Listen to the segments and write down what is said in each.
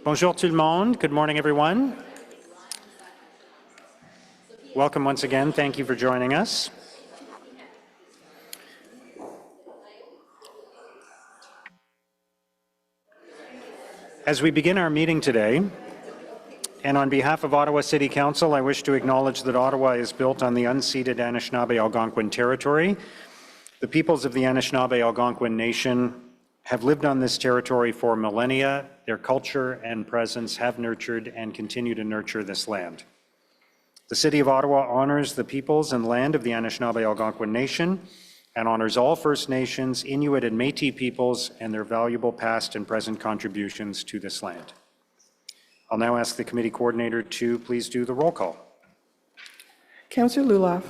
Bonjour tout le monde. Good morning, everyone. Welcome once again. Thank you for joining us. As we begin our meeting today, and on behalf of Ottawa City Council, I wish to acknowledge that Ottawa is built on the unceded Anishinaabe-Algonquin territory. The peoples of the Anishinaabe-Algonquin Nation have lived on this territory for millennia. Their culture and presence have nurtured and continue to nurture this land. The City of Ottawa honors the peoples and land of the Anishinaabe-Algonquin Nation and honors all First Nations, Inuit and Métis peoples and their valuable past and present contributions to this land. I'll now ask the committee coordinator to please do the roll call. Councillor Luloff.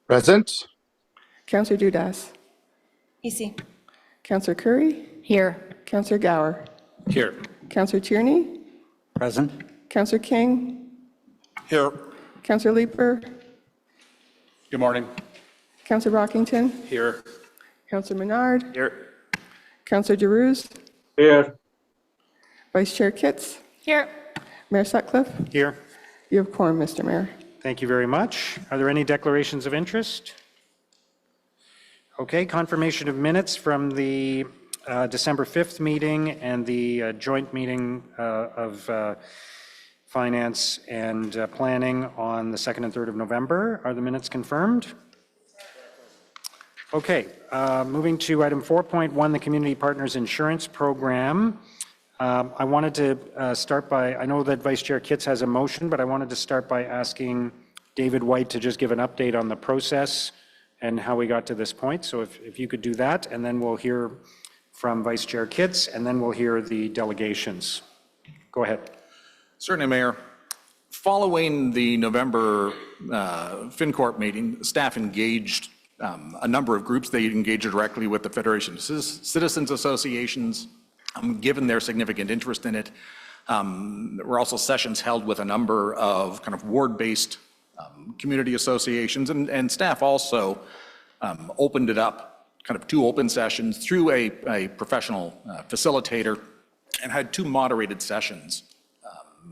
Present. Councillor Dudas. Easy. Councillor Curry. Here. Councillor Gower. Here. Councillor Tierney. Present. Councillor King. Here. Councillor Leeper. Good morning. Councillor Rockington. Here. Councillor Menard. Here. Councillor Giroux. Here. Vice Chair Kitts. Here. Mayor Sutcliffe. Here. You have quorum, Mr. Mayor. Thank you very much. Are there any declarations of interest? Okay, confirmation of minutes from the December 5th meeting and the joint meeting of Finance and Planning on the 2nd and 3rd of November. Are the minutes confirmed? Okay, moving to item 4.1, the Community Partners Insurance Program. I wanted to start by, I know that Vice Chair Kitts has a motion, but I wanted to start by asking David White to just give an update on the process and how we got to this point. So if you could do that, and then we'll hear from Vice Chair Kitts, and then we'll hear the delegations. Go ahead. Certainly, Mayor. Following the November FinCorp meeting, staff engaged a number of groups. They engaged directly with the Federation of Citizens Associations, given their significant interest in it. There were also sessions held with a number of kind of ward-based community associations, and staff also opened it up, kind of 2 open sessions through a professional facilitator, and had 2 moderated sessions,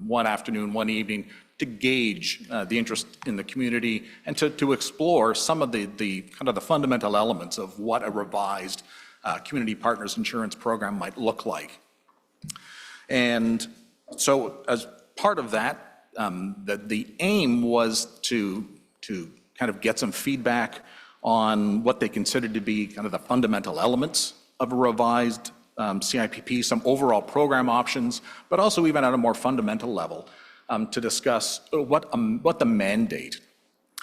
one afternoon, one evening, to gauge the interest in the community and to explore some of the kind of the fundamental elements of what a revised Community Partners Insurance Program might look like. And so as part of that, the aim was to kind of get some feedback on what they considered to be kind of the fundamental elements of a revised CIPP, some overall program options, but also even at a more fundamental level to discuss what the mandate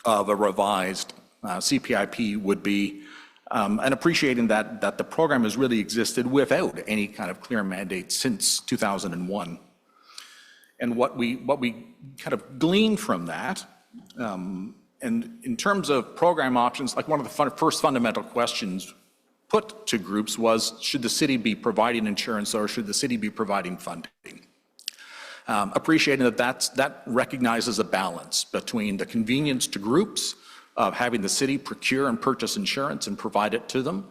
of a revised CPIP would be, and appreciating that the program has really existed without any kind of clear mandate since 2001. And what we kind of gleaned from that, and in terms of program options, like one of the first fundamental questions put to groups was, should the city be providing insurance or should the city be providing funding? Appreciating that recognizes a balance between the convenience to groups of having the city procure and purchase insurance and provide it to them,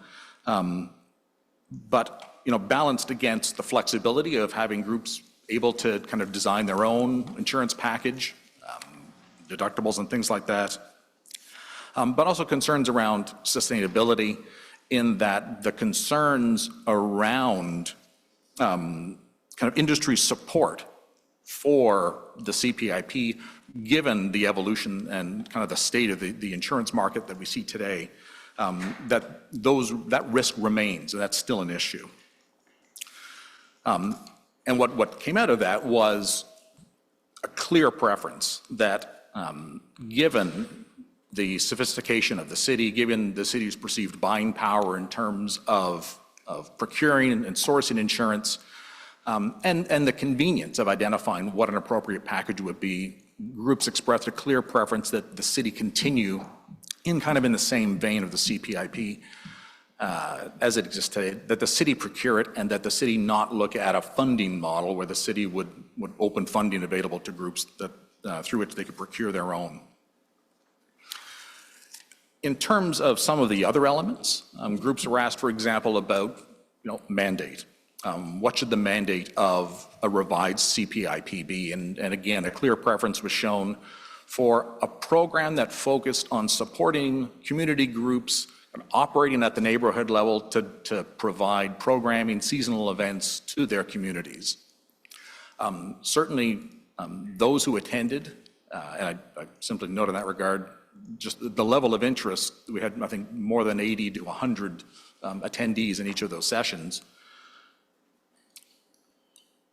but balanced against the flexibility of having groups able to kind of design their own insurance package, deductibles and things like that, but also concerns around sustainability, in that the concerns around kind of industry support for the CPIP, given the evolution and kind of the state of the insurance market that we see today, that risk remains, and that's still an issue. And what came out of that was a clear preference that given the sophistication of the city, given the city's perceived buying power in terms of procuring and sourcing insurance, and the convenience of identifying what an appropriate package would be, groups expressed a clear preference that the city continue in the same vein of the CPIP as it exists today, that the city procure it, and that the city not look at a funding model where the city would open funding available to groups that through which they could procure their own. In terms of some of the other elements, groups were asked, for example, about mandate. what should the mandate of a revised CPIP be? And again, a clear preference was shown for a program that focused on supporting community groups and operating at the neighborhood level to provide programming, seasonal events to their communities. Certainly, those who attended, and I simply note in that regard, just the level of interest, we had, I think, more than 80 to 100 attendees in each of those sessions.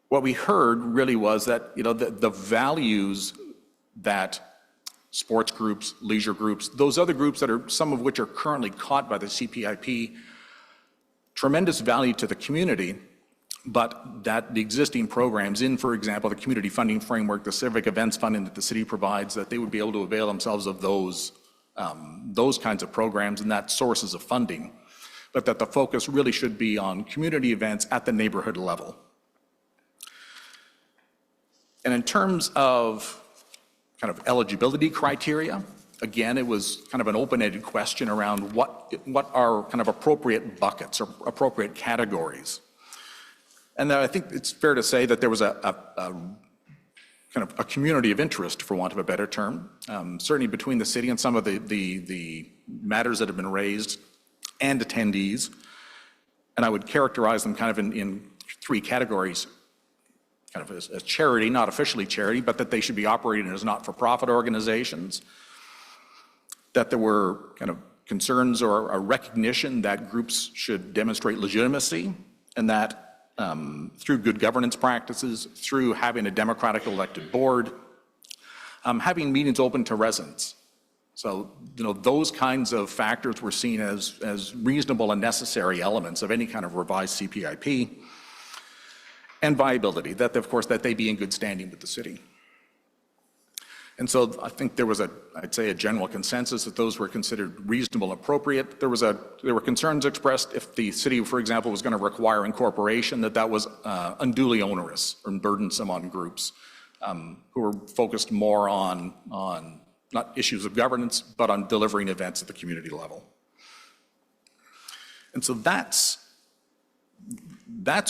What we heard really was that, the values that sports groups, leisure groups, those other groups that are, some of which are currently caught by the CPIP, tremendous value to the community, but that the existing programs in, for example, the community funding framework, the civic events funding that the city provides, that they would be able to avail themselves of those kinds of programs and that sources of funding, but that the focus really should be on community events at the neighborhood level. And in terms of kind of eligibility criteria, again, it was kind of an open-ended question around what are kind of appropriate buckets or appropriate categories. And I think it's fair to say that there was a kind of a community of interest, for want of a better term, certainly between the city and some of the matters that have been raised and attendees. And I would characterize them kind of in three categories. Kind of as charity, not officially charity, but that they should be operating as not-for-profit organizations, that there were kind of concerns or a recognition that groups should demonstrate legitimacy, and that through good governance practices, through having a democratic elected board, having meetings open to residents. So, those kinds of factors were seen as reasonable and necessary elements of any kind of revised CPIP. And viability, that of course, that they be in good standing with the city. And so I think there was I'd say a general consensus that those were considered reasonable and appropriate. There were concerns expressed if the city, for example, was going to require incorporation, that was unduly onerous or burdensome on groups who were focused more on not issues of governance, but on delivering events at the community level. And so that's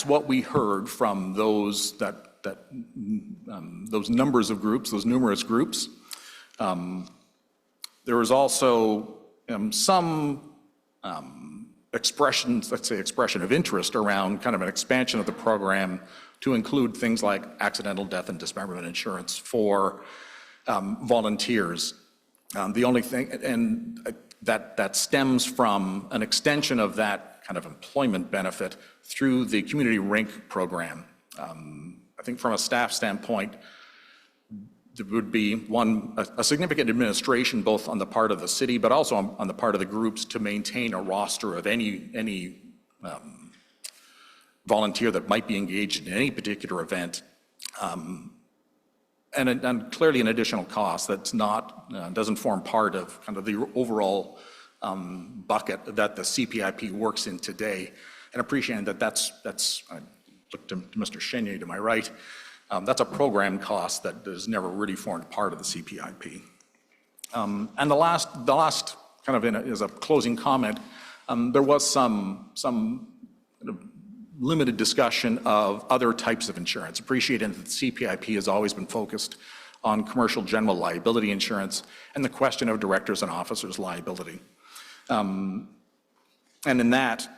what we heard from those those numbers of groups, those numerous groups. There was also some expressions, let's say expression of interest around kind of an expansion of the program to include things like accidental death and dismemberment insurance for volunteers. The only thing, and that stems from an extension of that kind of employment benefit through the community rink program. I think from a staff standpoint, there would be a significant administration both on the part of the city, but also on the part of the groups to maintain a roster of any volunteer that might be engaged in any particular event. And clearly an additional cost that's doesn't form part of kind of the overall bucket that the CPIP works in today, and appreciating that that's I look to Mr. Chenier to my right, that's a program cost that has never really formed part of the CPIP. And the last kind of as a closing comment, there was some kind of limited discussion of other types of insurance, appreciating that the CPIP has always been focused on commercial general liability insurance and the question of directors and officers' liability. And in that,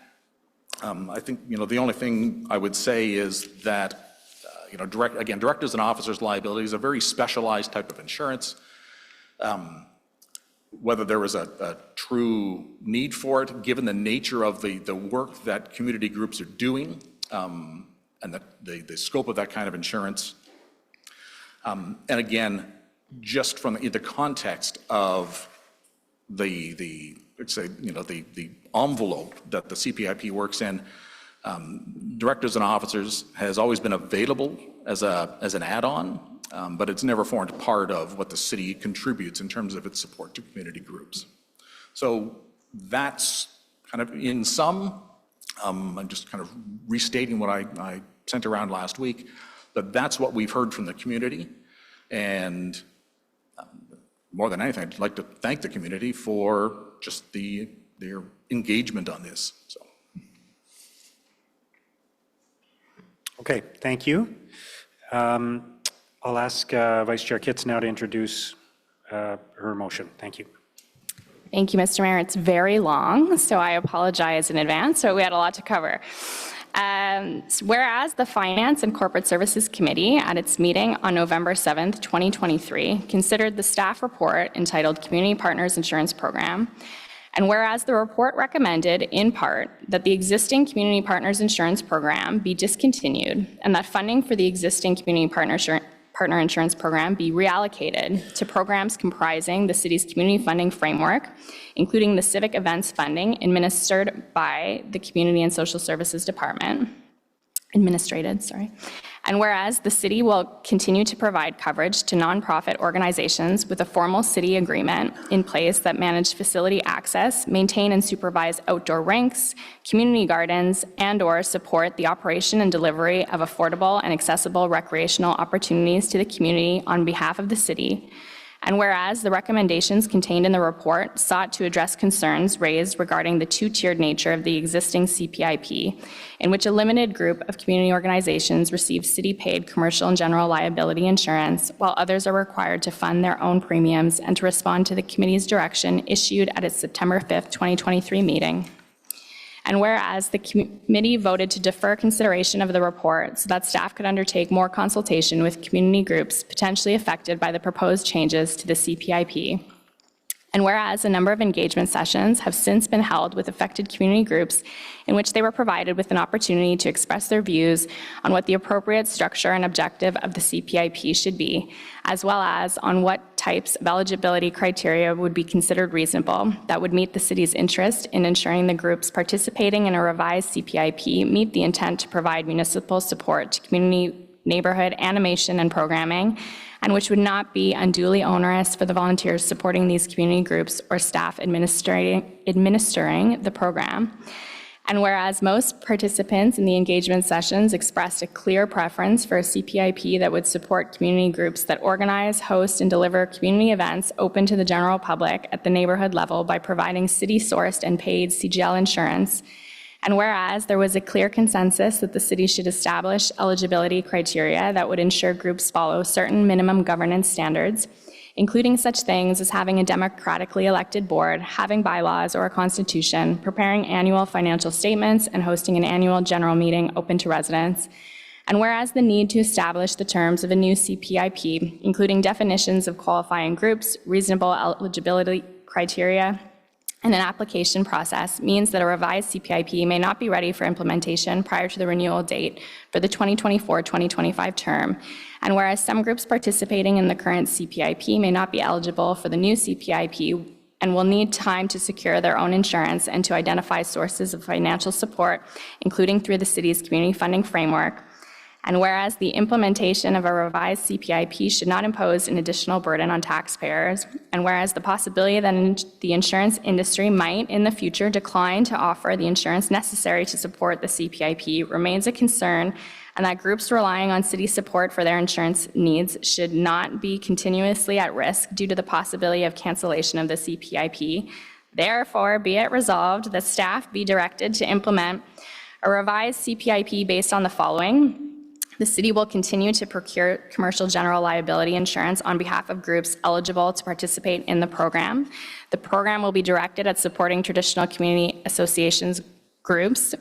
I think, the only thing I would say is that, directors and officers' liability is a very specialized type of insurance. Whether there was a true need for it, given the nature of the work that community groups are doing, and the scope of that kind of insurance. And again, just from the context of the envelope that the CPIP works in, directors and officers has always been available as an add-on, but it's never formed part of what the city contributes in terms of its support to community groups. So that's kind of in sum. I'm just kind of restating what I sent around last week, but that's what we've heard from the community. And more than anything, I'd like to thank the community for just their engagement on this. So. Okay, thank you. I'll ask Vice Chair Kitts now to introduce her motion. Thank you. Thank you, Mr. Mayor. It's very long, so I apologize in advance. So we had a lot to cover. Whereas the Finance and Corporate Services Committee at its meeting on November 7th, 2023, considered the staff report entitled Community Partners Insurance Program, and whereas the report recommended, in part, that the existing Community Partners Insurance Program be discontinued and that funding for the existing Community Partner Insurance Program be reallocated to programs comprising the city's community funding framework, including the civic events funding administered by the Community and Social Services Department, And whereas the city will continue to provide coverage to nonprofit organizations with a formal city agreement in place that manage facility access, maintain and supervise outdoor rinks, community gardens, and/or support the operation and delivery of affordable and accessible recreational opportunities to the community on behalf of the city. And whereas the recommendations contained in the report sought to address concerns raised regarding the two-tiered nature of the existing CPIP, in which a limited group of community organizations receive city-paid commercial and general liability insurance, while others are required to fund their own premiums and to respond to the committee's direction issued at its September 5th, 2023 meeting. And whereas the committee voted to defer consideration of the report so that staff could undertake more consultation with community groups potentially affected by the proposed changes to the CPIP. And whereas a number of engagement sessions have since been held with affected community groups in which they were provided with an opportunity to express their views on what the appropriate structure and objective of the CPIP should be, as well as on what types of eligibility criteria would be considered reasonable that would meet the city's interest in ensuring the groups participating in a revised CPIP meet the intent to provide municipal support to community neighborhood animation and programming, and which would not be unduly onerous for the volunteers supporting these community groups or staff administering the program. And whereas most participants in the engagement sessions expressed a clear preference for a CPIP that would support community groups that organize, host, and deliver community events open to the general public at the neighborhood level by providing city-sourced and paid CGL insurance, and whereas there was a clear consensus that the city should establish eligibility criteria that would ensure groups follow certain minimum governance standards, including such things as having a democratically elected board, having bylaws or a constitution, preparing annual financial statements, and hosting an annual general meeting open to residents. And whereas the need to establish the terms of a new CPIP, including definitions of qualifying groups, reasonable eligibility criteria, and an application process means that a revised CPIP may not be ready for implementation prior to the renewal date for the 2024-2025 term. And whereas some groups participating in the current CPIP may not be eligible for the new CPIP and will need time to secure their own insurance and to identify sources of financial support, including through the city's community funding framework. And whereas the implementation of a revised CPIP should not impose an additional burden on taxpayers, and whereas the possibility that the insurance industry might in the future decline to offer the insurance necessary to support the CPIP remains a concern, and that groups relying on city support for their insurance needs should not be continuously at risk due to the possibility of cancellation of the CPIP. Therefore, be it resolved that staff be directed to implement a revised CPIP based on the following. The city will continue to procure commercial general liability insurance on behalf of groups eligible to participate in the program. The program will be directed at supporting traditional community associations groups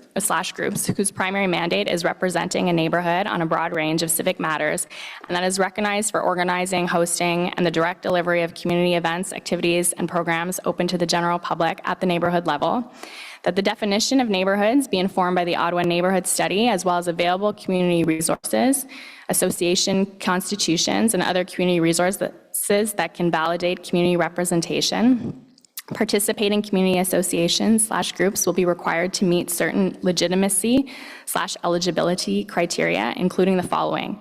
whose primary mandate is representing a neighborhood on a broad range of civic matters, and that is recognized for organizing, hosting, and the direct delivery of community events, activities, and programs open to the general public at the neighborhood level. That the definition of neighborhoods be informed by the Ottawa Neighborhood Study, as well as available community resources, association constitutions, and other community resources that can validate community representation. Participating community associations/groups will be required to meet certain legitimacy/eligibility criteria, including the following: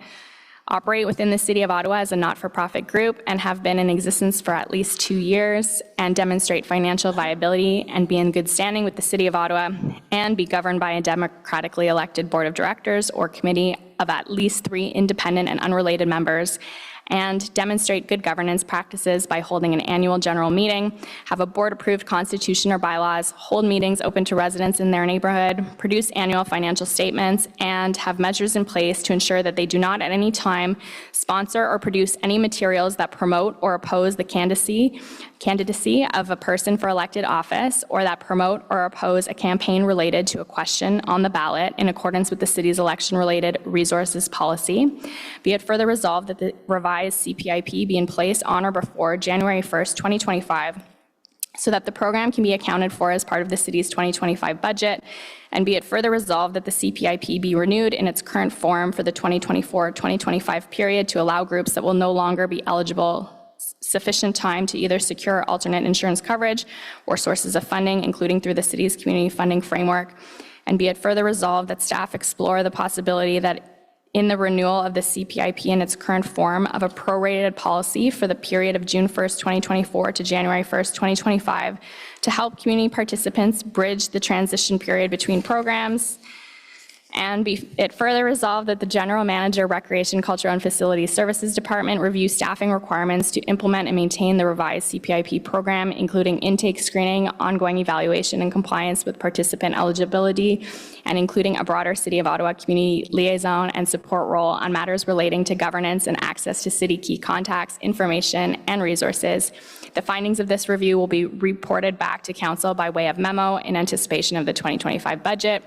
operate within the City of Ottawa as a not-for-profit group and have been in existence for at least 2 years, and demonstrate financial viability and be in good standing with the City of Ottawa, and be governed by a democratically elected board of directors or committee of at least 3 independent and unrelated members, and demonstrate good governance practices by holding an annual general meeting, have a board-approved constitution or bylaws, hold meetings open to residents in their neighborhood, produce annual financial statements, and have measures in place to ensure that they do not at any time sponsor or produce any materials that promote or oppose the candidacy of a person for elected office, or that promote or oppose a campaign related to a question on the ballot in accordance with the city's election-related resources policy. Be it further resolved that the revised CPIP be in place on or before January 1st, 2025, so that the program can be accounted for as part of the city's 2025 budget, and be it further resolved that the CPIP be renewed in its current form for the 2024-2025 period to allow groups that will no longer be eligible sufficient time to either secure alternate insurance coverage or sources of funding, including through the city's community funding framework. And be it further resolved that staff explore the possibility that in the renewal of the CPIP in its current form of a prorated policy for the period of June 1st, 2024 to January 1st, 2025, to help community participants bridge the transition period between programs. And be it further resolved that the General Manager, Recreation, Cultural and Facilities Services Department review staffing requirements to implement and maintain the revised CPIP program, including intake screening, ongoing evaluation and compliance with participant eligibility, and including a broader City of Ottawa community liaison and support role on matters relating to governance and access to city key contacts, information, and resources. The findings of this review will be reported back to Council by way of memo in anticipation of the 2025 budget.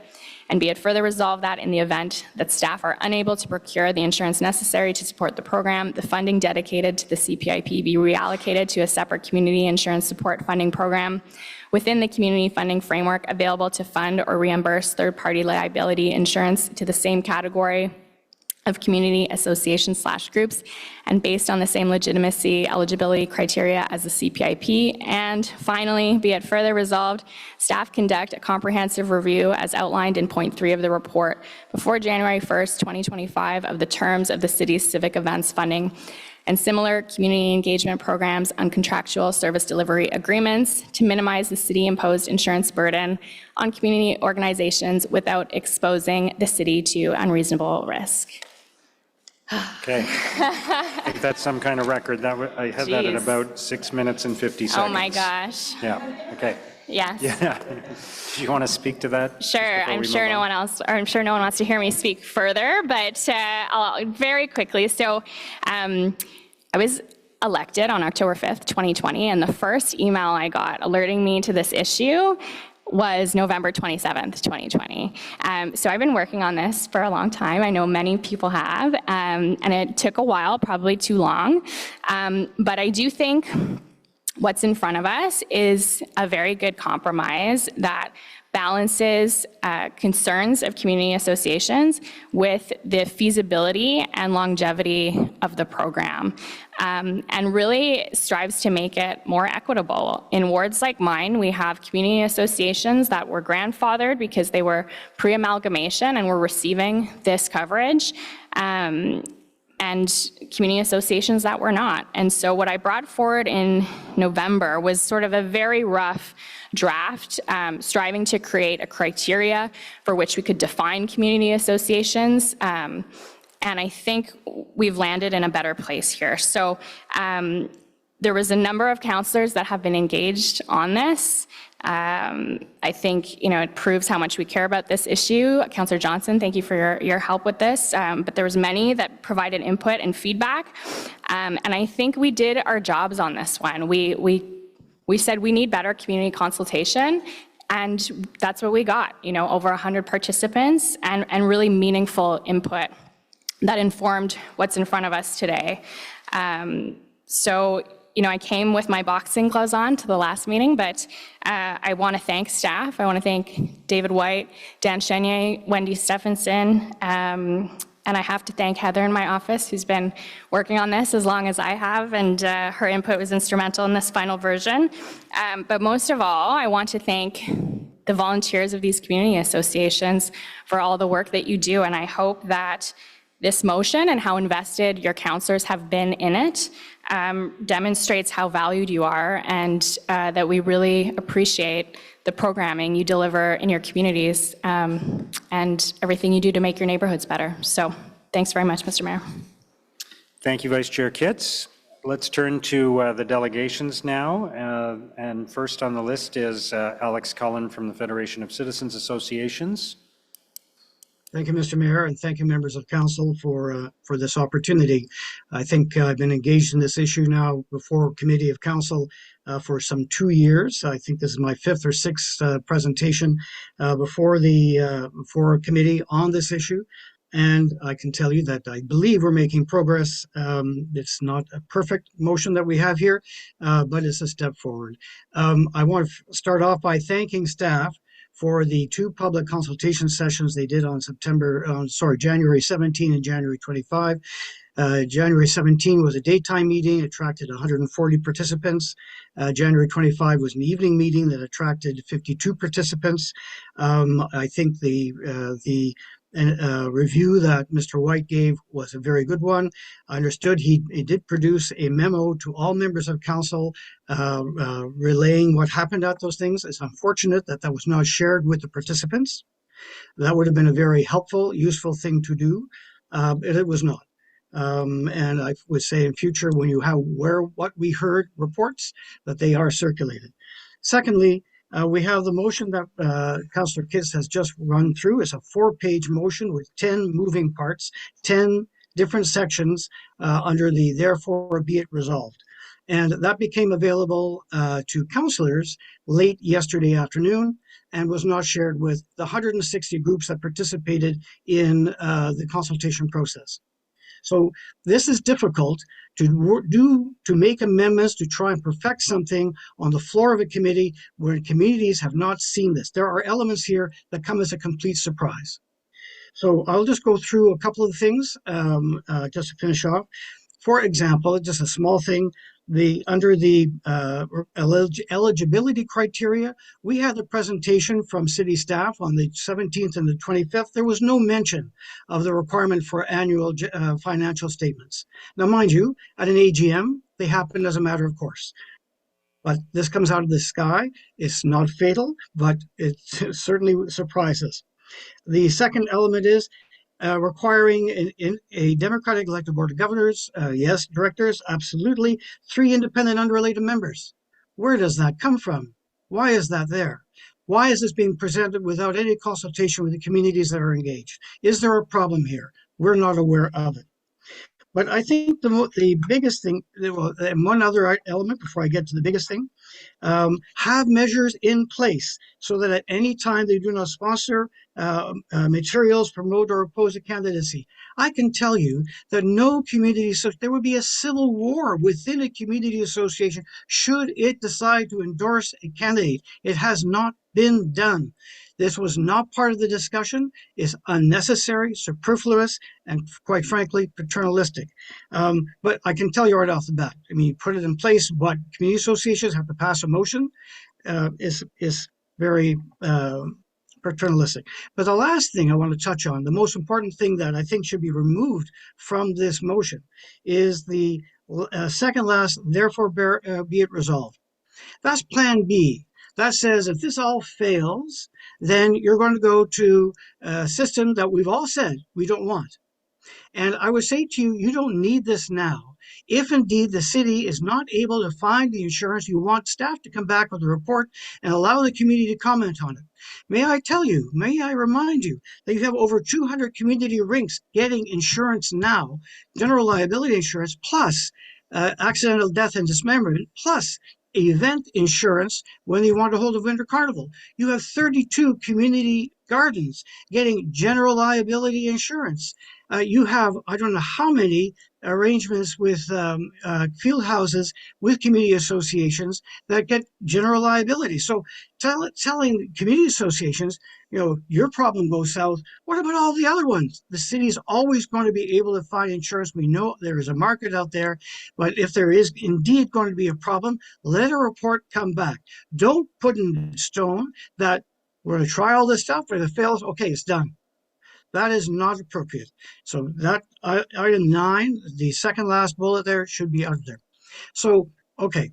And be it further resolved that in the event that staff are unable to procure the insurance necessary to support the program, the funding dedicated to the CPIP be reallocated to a separate community insurance support funding program within the community funding framework available to fund or reimburse third-party liability insurance to the same category of community associations/groups, and based on the same legitimacy eligibility criteria as the CPIP. And finally, be it further resolved, staff conduct a comprehensive review as outlined in point 3 of the report before January 1st, 2025 of the terms of the city's civic events funding and similar community engagement programs on contractual service delivery agreements to minimize the city-imposed insurance burden on community organizations without exposing the city to unreasonable risk. Okay. I think that's some kind of record. I had that in Jeez. about 6 minutes and 50 seconds. Oh my gosh. Yeah, okay. Yes. Yeah. Do you want to speak to that? Sure. I'm sure no one wants to hear me speak further, but I'll very quickly. So I was elected on October 5th, 2020, and the first email I got alerting me to this issue was November 27th, 2020. So I've been working on this for a long time. I know many people have, and it took a while, probably too long. But I do think what's in front of us is a very good compromise that balances concerns of community associations with the feasibility and longevity of the program, and really strives to make it more equitable. In wards like mine, we have community associations that were grandfathered because they were pre-amalgamation and were receiving this coverage, and community associations that were not. And so what I brought forward in November was sort of a very rough draft, striving to create a criteria for which we could define community associations. And I think we've landed in a better place here. So there was a number of councillors that have been engaged on this. I think, it proves how much we care about this issue. Councillor Johnson, thank you for your help with this. But there was many that provided input and feedback. And I think we did our jobs on this one. We said we need better community consultation, and that's what we got, over 100 participants and really meaningful input that informed what's in front of us today. So, I came with my boxing gloves on to the last meeting, but I want to thank staff. I want to thank David White, Dan Chenier, Wendy Stephenson, and I have to thank Heather in my office, who's been working on this as long as I have, and her input was instrumental in this final version. But most of all, I want to thank the volunteers of these community associations for all the work that you do, and I hope that this motion and how invested your councillors have been in it demonstrates how valued you are, and that we really appreciate the programming you deliver in your communities and everything you do to make your neighborhoods better. So thanks very much, Mr. Mayor. Thank you, Vice Chair Kitts. Let's turn to the delegations now. And first on the list is Alex Cullen from the Federation of Citizens Associations. Thank you, Mr. Mayor, and thank you, members of council, for this opportunity. I think I've been engaged in this issue now before committee of council for some 2 years. I think this is my 5th or 6th presentation before a committee on this issue. And I can tell you that I believe we're making progress. It's not a perfect motion that we have here, but it's a step forward. I want to start off by thanking staff for the 2 public consultation sessions they did on January 17 and January 25. January 17 was a daytime meeting, attracted 140 participants. January 25 was an evening meeting that attracted 52 participants. I think the review that Mr. White gave was a very good one. I understood he did produce a memo to all members of council relaying what happened at those things. It's unfortunate that that was not shared with the participants. That would have been a very helpful, useful thing to do, but it was not. And I would say in future, when you have what we heard reports, that they are circulated. Secondly, we have the motion that Councillor Kitts has just run through. It's a 4-page motion with 10 moving parts, 10 different sections under the therefore be it resolved. And that became available to councillors late yesterday afternoon and was not shared with the 160 groups that participated in the consultation process. So this is difficult to make amendments to try and perfect something on the floor of a committee where communities have not seen this. There are elements here that come as a complete surprise. So I'll just go through a couple of things just to finish off. For example, just a small thing, under the eligibility criteria, we had a presentation from city staff on the 17th and the 25th. There was no mention of the requirement for annual financial statements. Now, mind you, at an AGM, they happen as a matter of course. But this comes out of the sky. It's not fatal, but it certainly surprises. The second element is requiring a democratic elected board of governors, yes, directors, absolutely, 3 independent unrelated members. Where does that come from? Why is that there? Why is this being presented without any consultation with the communities that are engaged? Is there a problem here? We're not aware of it. But I think the biggest thing, and one other element before I get to the biggest thing, have measures in place so that at any time they do not sponsor materials, promote or oppose a candidacy. I can tell you that no community, there would be a civil war within a community association should it decide to endorse a candidate. It has not been done. This was not part of the discussion. It's unnecessary, superfluous, and quite frankly, paternalistic. But I can tell you right off the bat, I mean, put it in place, but community associations have to pass a motion is very paternalistic. But the last thing I want to touch on, the most important thing that I think should be removed from this motion is the second last, therefore be it resolved. That's plan B. That says if this all fails, then you're going to go to a system that we've all said we don't want. And I would say to you, you don't need this now. If indeed the city is not able to find the insurance, you want staff to come back with a report and allow the community to comment on it. May I remind you that you have over 200 community rinks getting insurance now, general liability insurance, plus accidental death and dismemberment, plus event insurance when they want to hold a winter carnival. You have 32 community gardens getting general liability insurance. You have, I don't know how many arrangements with field houses with community associations that get general liability. So telling community associations, you know, your problem goes south. What about all the other ones? The city is always going to be able to find insurance. We know there is a market out there, but if there is indeed going to be a problem, let a report come back. Don't put in stone that we're going to try all this stuff, but if it fails, okay, it's done. That is not appropriate. So that item 9, the second last bullet there, should be out of there. So, okay,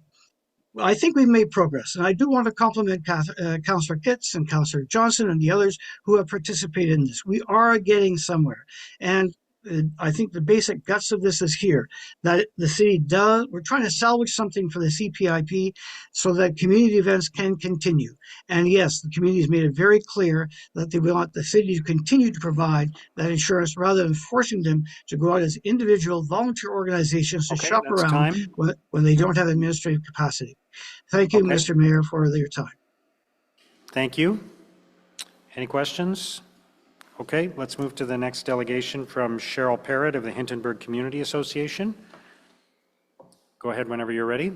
I think we've made progress. And I do want to compliment Councillor Kitts and Councillor Johnson and the others who have participated in this. We are getting somewhere. And I think the basic guts of this is here, that the city does, we're trying to salvage something for the CPIP so that community events can continue. And yes, the community has made it very clear that they want the city to continue to provide that insurance rather than forcing them to go out as individual volunteer organizations to Okay, shop that's around time. when they don't have administrative capacity. Thank you, Okay, Mr. Mayor, for your time. thank you. Any questions? Okay, let's move to the next delegation from Cheryl Parrott of the Hintonburg Community Association. Go ahead whenever you're ready.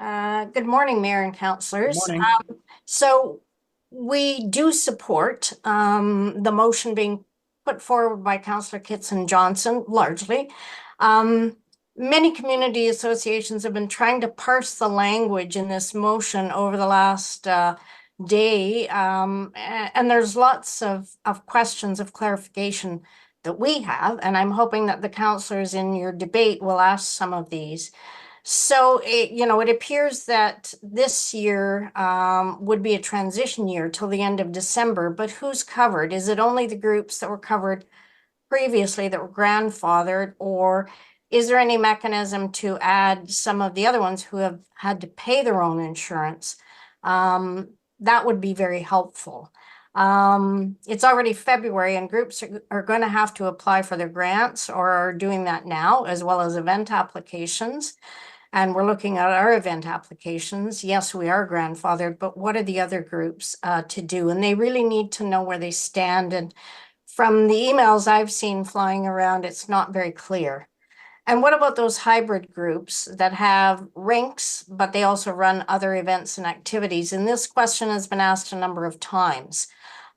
Good morning, Mayor and councilors. Good morning. So we do support the motion being put forward by Councillor Kitts and Johnson largely. Many community associations have been trying to parse the language in this motion over the last day. And there's lots of questions of clarification that we have, and I'm hoping that the councilors in your debate will ask some of these. So it appears that this year would be a transition year till the end of December, but who's covered? Is it only the groups that were covered previously that were grandfathered, or is there any mechanism to add some of the other ones who have had to pay their own insurance? That would be very helpful. It's already February and groups are going to have to apply for their grants or are doing that now, as well as event applications. And we're looking at our event applications. Yes, we are grandfathered, but what are the other groups to do? And they really need to know where they stand. And from the emails I've seen flying around, it's not very clear. And what about those hybrid groups that have rinks, but they also run other events and activities? And this question has been asked a number of times.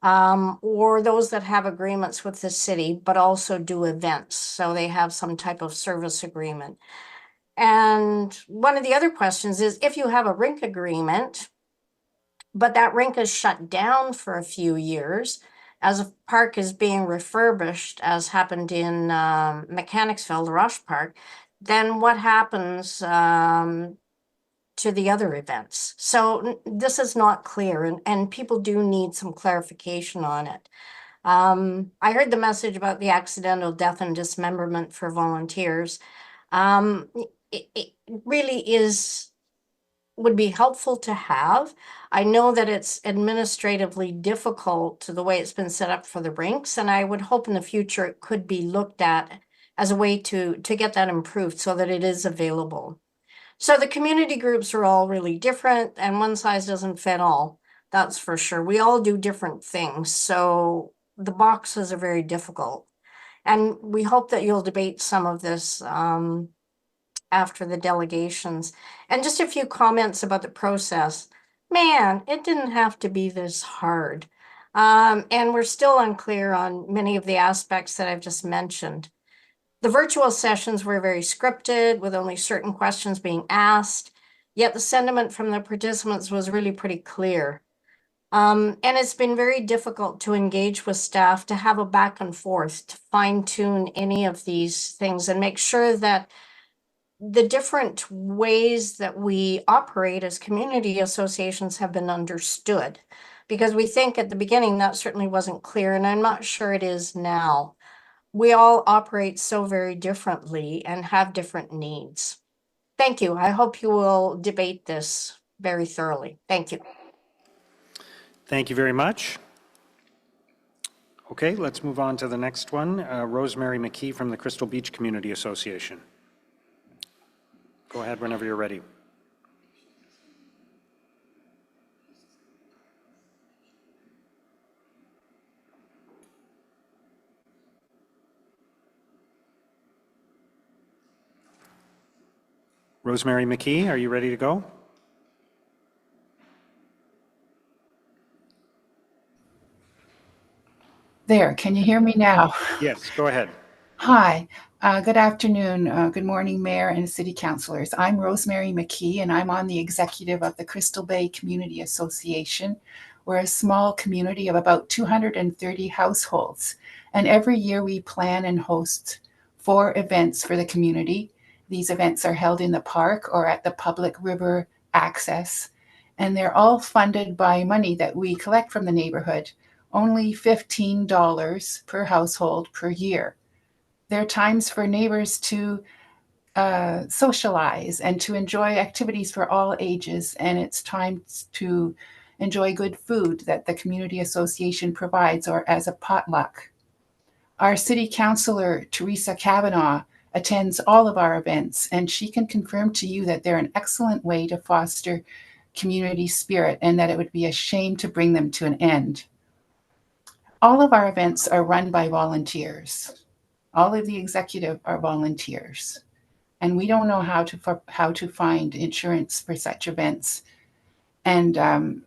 Or those that have agreements with the city, but also do events. So they have some type of service agreement. And one of the other questions is if you have a rink agreement, but that rink is shut down for a few years as a park is being refurbished, as happened in Mechanicsville, the Rush Park, then what happens to the other events? So this is not clear, and people do need some clarification on it. I heard the message about the accidental death and dismemberment for volunteers. It really would be helpful to have. I know that it's administratively difficult the way it's been set up for the rinks, and I would hope in the future it could be looked at as a way to get that improved so that it is available. So the community groups are all really different, and one size doesn't fit all. That's for sure. We all do different things, so the boxes are very difficult. And we hope that you'll debate some of this after the delegations. And just a few comments about the process. Man, it didn't have to be this hard. And we're still unclear on many of the aspects that I've just mentioned. The virtual sessions were very scripted with only certain questions being asked, yet the sentiment from the participants was really pretty clear. And it's been very difficult to engage with staff to have a back and forth to fine tune any of these things and make sure that the different ways that we operate as community associations have been understood. Because we think at the beginning that certainly wasn't clear, and I'm not sure it is now. We all operate so very differently and have different needs. Thank you. I hope you will debate this very thoroughly. Thank you. Thank you very much. Okay, let's move on to the next one. Rosemary McKee from the Crystal Beach Community Association. Go ahead whenever you're ready. Rosemary McKee, are you ready to go? There, can you hear me now? Yes, go ahead. Hi, good afternoon, good morning, Mayor and City Councilors. I'm Rosemary McKee, and I'm on the executive of the Crystal Bay Community Association. We're a small community of about 230 households, and every year we plan and host 4 events for the community. These events are held in the park or at the public river access, and they're all funded by money that we collect from the neighborhood, only $15 per household per year. They're times for neighbors to socialize and to enjoy activities for all ages. And it's time to enjoy good food that the community association provides or as a potluck. Our city councilor, Teresa Kavanaugh, attends all of our events, and she can confirm to you that they're an excellent way to foster community spirit and that it would be a shame to bring them to an end. All of our events are run by volunteers. All of the executive are volunteers. And we don't know how to find insurance for such events. And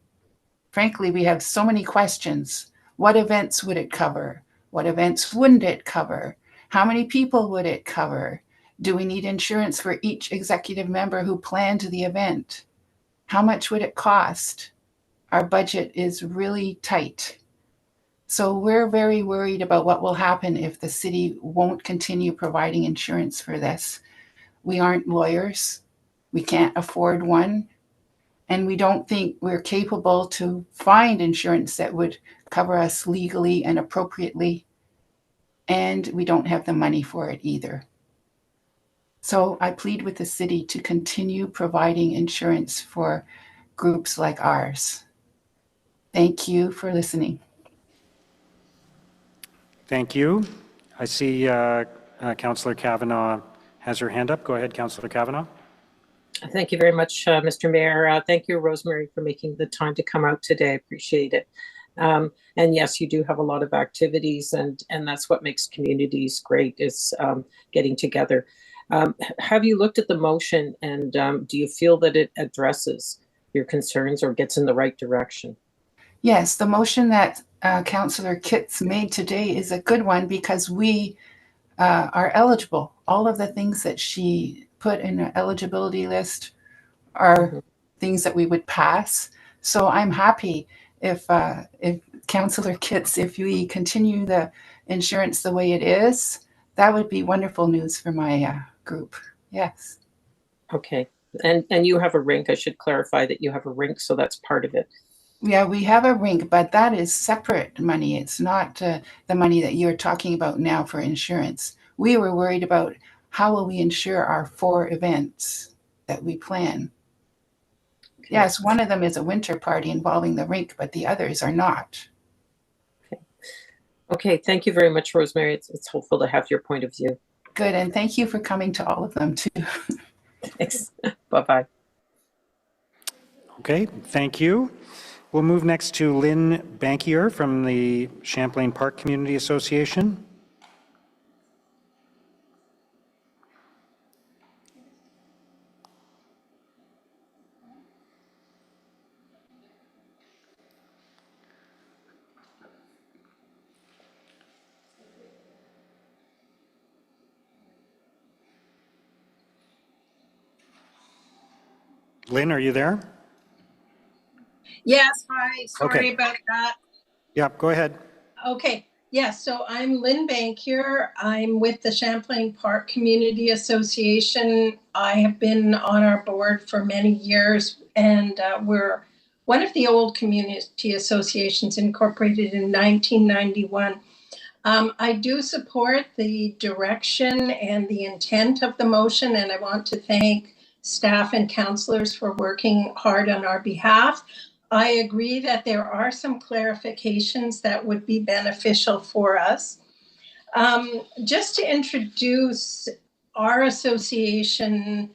frankly, we have so many questions. What events would it cover? What events wouldn't it cover? How many people would it cover? Do we need insurance for each executive member who planned the event? How much would it cost? Our budget is really tight. So we're very worried about what will happen if the city won't continue providing insurance for this. We aren't lawyers. We can't afford one. And we don't think we're capable to find insurance that would cover us legally and appropriately. And we don't have the money for it either. So I plead with the city to continue providing insurance for groups like ours. Thank you for listening. Thank you. I see Councillor Kavanaugh has her hand up. Go ahead, Councillor Kavanaugh. Thank you very much, Mr. Mayor. Thank you, Rosemary, for making the time to come out today. I appreciate it. And yes, you do have a lot of activities, and that's what makes communities great, is getting together. Have you looked at the motion, and do you feel that it addresses your concerns or gets in the right direction? Yes, the motion that Councillor Kitts made today is a good one because we are eligible. All of the things that she put in an eligibility list are things that we would pass. So I'm happy if Councillor Kitts, if we continue the insurance the way it is, that would be wonderful news for my group. Yes. Okay. And you have a rink. I should clarify that you have a rink, so that's part of it. Yeah, we have a rink, but that is separate money. It's not the money that you're talking about now for insurance. We were worried about how will we insure our 4 events that we plan. Okay. Yes, one of them is a winter party involving the rink, but the others are not. Okay, thank you very much, Rosemary. It's helpful to have your point of view. Good, and thank you for coming to all of them too. Thanks. Bye-bye. Okay, thank you. We'll move next to Lynn Bankier from the Champlain Park Community Association. Lynn, are you there? Yes, hi, sorry Okay. about that. Yeah, go ahead. Okay, yes, so I'm Lynn Bankier. I'm with the Champlain Park Community Association. I have been on our board for many years, and we're one of the old community associations incorporated in 1991. I do support the direction and the intent of the motion, and I want to thank staff and councillors for working hard on our behalf. I agree that there are some clarifications that would be beneficial for us. Just to introduce our association,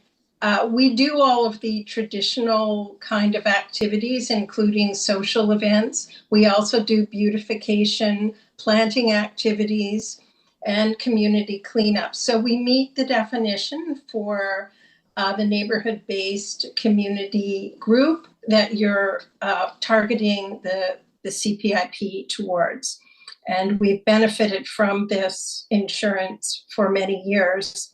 we do all of the traditional kind of activities, including social events. We also do beautification, planting activities, and community cleanup. So we meet the definition for the neighborhood-based community group that you're targeting the CPIP towards. And we've benefited from this insurance for many years,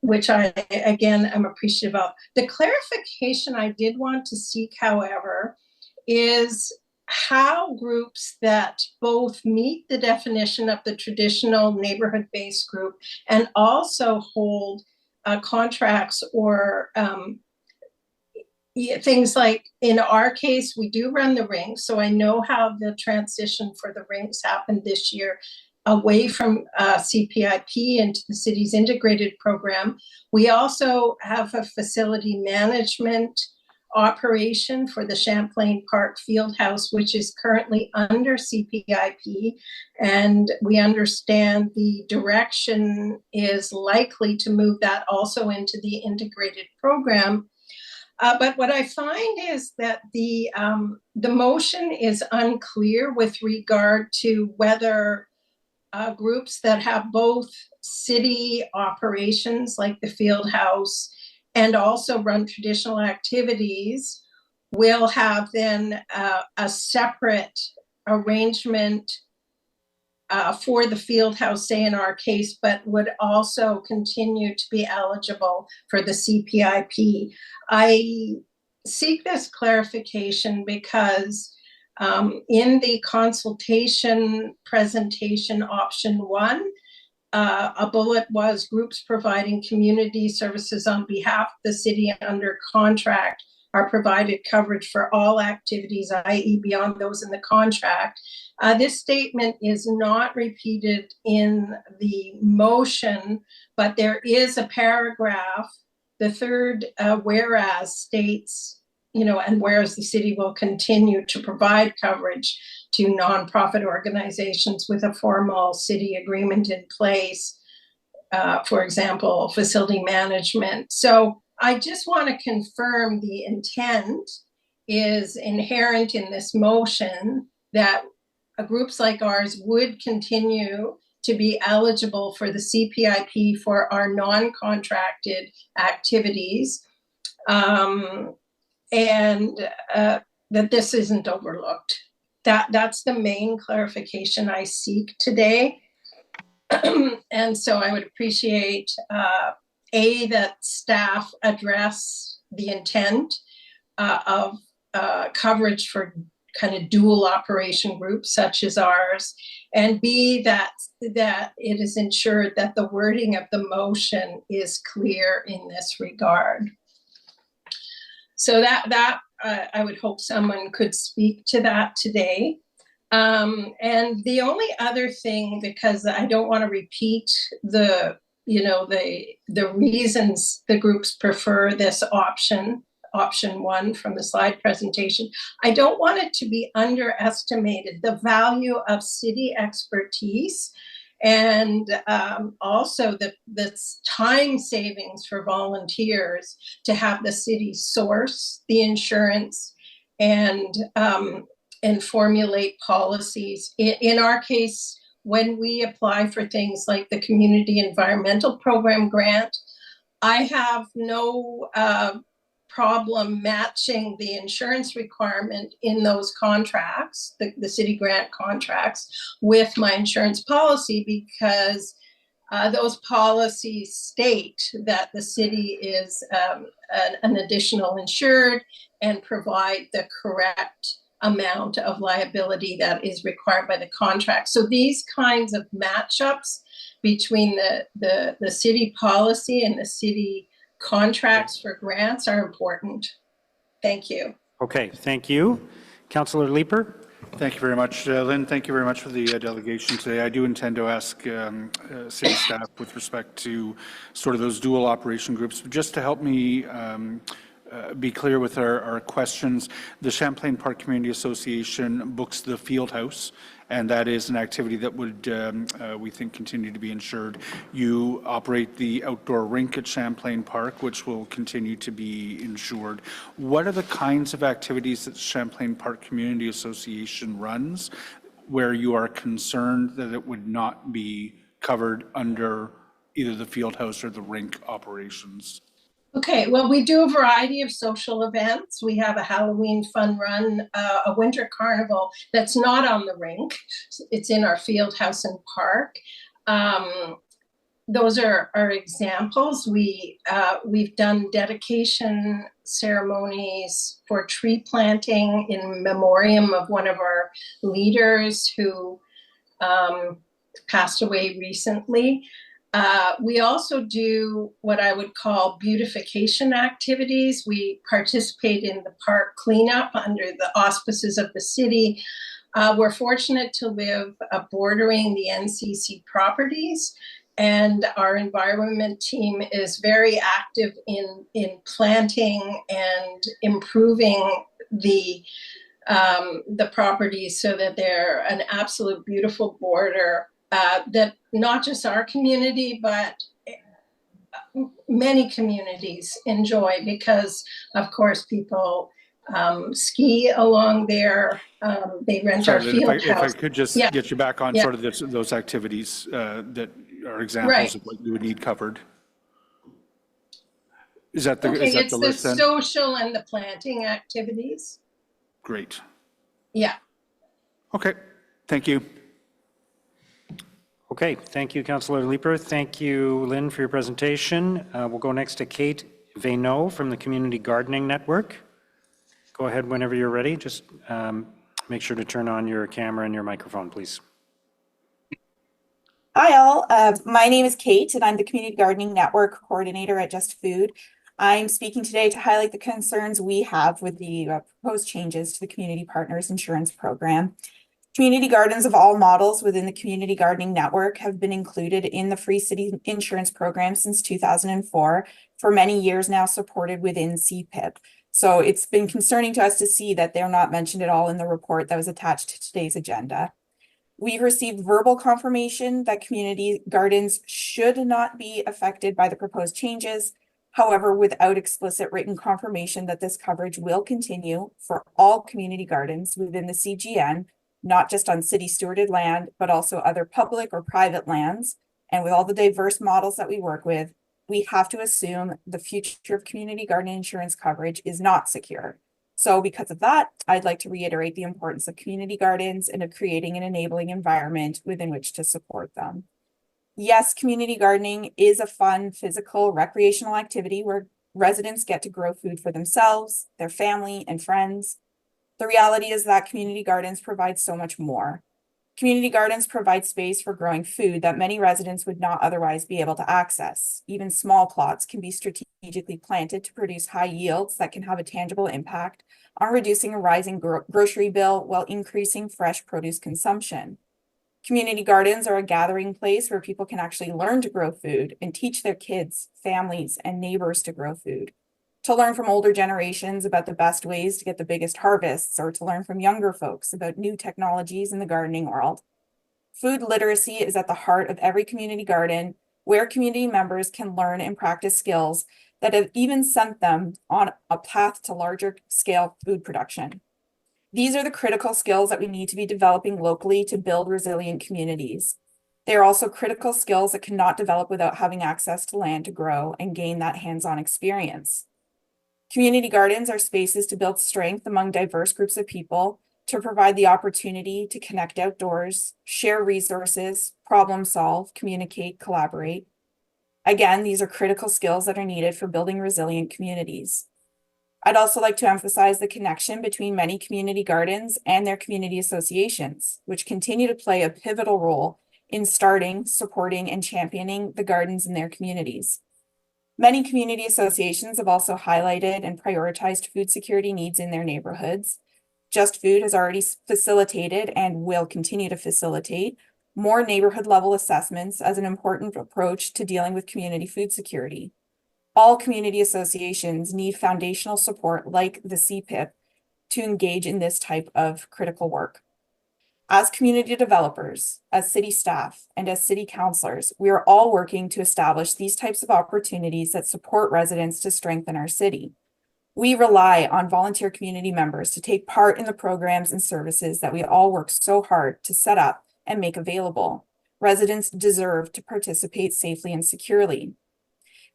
which I, again, am appreciative of. The clarification I did want to seek, however, is how groups that both meet the definition of the traditional neighborhood-based group and also hold contracts or things like, in our case, we do run the rinks, so I know how the transition for the rinks happened this year. away from CPIP into the city's integrated program. We also have a facility management operation for the Champlain Park Fieldhouse, which is currently under CPIP. And we understand the direction is likely to move that also into the integrated program. But what I find is that the motion is unclear with regard to whether groups that have both city operations like the field house and also run traditional activities will have then a separate arrangement for the field house, say in our case, but would also continue to be eligible for the CPIP. I seek this clarification because in the consultation presentation option 1, a bullet was groups providing community services on behalf of the city under contract are provided coverage for all activities, i.e. beyond those in the contract. This statement is not repeated in the motion, but there is a paragraph, the third whereas states, and whereas the city will continue to provide coverage to nonprofit organizations with a formal city agreement in place, for example, facility management. So I just want to confirm the intent is inherent in this motion that groups like ours would continue to be eligible for the CPIP for our non-contracted activities. And that this isn't overlooked. That's the main clarification I seek today. And so I would appreciate that staff address the intent of coverage for kind of dual operation groups such as ours, and B, that it is ensured that the wording of the motion is clear in this regard. So that I would hope someone could speak to that today. And the only other thing, because I don't want to repeat the reasons the groups prefer this option 1 from the slide presentation, I don't want it to be underestimated, the value of city expertise and also the time savings for volunteers to have the city source the insurance and formulate policies. In our case, when we apply for things like the Community Environmental Program grant, I have no problem matching the insurance requirement in those contracts, the city grant contracts, with my insurance policy, because those policies state that the city is an additional insured and provide the correct amount of liability that is required by the contract. So these kinds of matchups between the city policy and the city contracts for grants are important. Thank you. Okay, thank you. Councillor Leeper? Thank you very much, Lynn. Thank you very much for the delegation today. I do intend to ask city staff with respect to sort of those dual operation groups, just to help me be clear with our questions. The Champlain Park Community Association books the field house, and that is an activity that would, we think, continue to be insured. You operate the outdoor rink at Champlain Park, which will continue to be insured. What are the kinds of activities that the Champlain Park Community Association runs where you are concerned that it would not be covered under either the field house or the rink operations? Okay, well, we do a variety of social events. We have a Halloween fun run, a winter carnival that's not on the rink. It's in our field house and park. Those are examples. We've done dedication ceremonies for tree planting in memoriam of one of our leaders who passed away recently. We also do what I would call beautification activities. We participate in the park cleanup under the auspices of the city. We're fortunate to live bordering the NCC properties, and our environment team is very active in planting and improving the properties so that they're an absolute beautiful border that not just our community, but many communities enjoy, because of course people ski along there. They rent our Sorry, Lynn, field if I house. could just Yeah. get you back on Yeah. sort of those activities that are examples Right. of what you would need covered. Is that the, Okay, is that it's the the list then? social and the planting activities. Great. Yeah. Okay, thank you. Okay, thank you, Councillor Leeper. Thank you, Lynn, for your presentation. We'll go next to Kate Veyneau from the Community Gardening Network. Go ahead whenever you're ready. Just make sure to turn on your camera and your microphone, please. Hi all, my name is Kate and I'm the Community Gardening Network Coordinator at Just Food. I'm speaking today to highlight the concerns we have with the proposed changes to the Community Partners Insurance Program. Community gardens of all models within the Community Gardening Network have been included in the Free City Insurance Program since 2004, for many years now supported within CPIP. So it's been concerning to us to see that they're not mentioned at all in the report that was attached to today's agenda. We've received verbal confirmation that community gardens should not be affected by the proposed changes. However, without explicit written confirmation that this coverage will continue for all community gardens within the CGN, not just on city stewarded land, but also other public or private lands. And with all the diverse models that we work with, we have to assume the future of community garden insurance coverage is not secure. So because of that, I'd like to reiterate the importance of community gardens and of creating an enabling environment within which to support them. Yes, community gardening is a fun, physical, recreational activity where residents get to grow food for themselves, their family, and friends. The reality is that community gardens provide so much more. Community gardens provide space for growing food that many residents would not otherwise be able to access. Even small plots can be strategically planted to produce high yields that can have a tangible impact on reducing a rising grocery bill while increasing fresh produce consumption. Community gardens are a gathering place where people can actually learn to grow food and teach their kids, families, and neighbors to grow food, to learn from older generations about the best ways to get the biggest harvests, or to learn from younger folks about new technologies in the gardening world. Food literacy is at the heart of every community garden, where community members can learn and practice skills that have even sent them on a path to larger scale food production. These are the critical skills that we need to be developing locally to build resilient communities. They are also critical skills that cannot develop without having access to land to grow and gain that hands-on experience. Community gardens are spaces to build strength among diverse groups of people, to provide the opportunity to connect outdoors, share resources, problem solve, communicate, collaborate. Again, these are critical skills that are needed for building resilient communities. I'd also like to emphasize the connection between many community gardens and their community associations, which continue to play a pivotal role in starting, supporting, and championing the gardens in their communities. Many community associations have also highlighted and prioritized food security needs in their neighborhoods. Just Food has already facilitated and will continue to facilitate more neighborhood level assessments as an important approach to dealing with community food security. All community associations need foundational support like the CPIP to engage in this type of critical work. As community developers, as city staff, and as city councilors, we are all working to establish these types of opportunities that support residents to strengthen our city. We rely on volunteer community members to take part in the programs and services that we all work so hard to set up and make available. Residents deserve to participate safely and securely.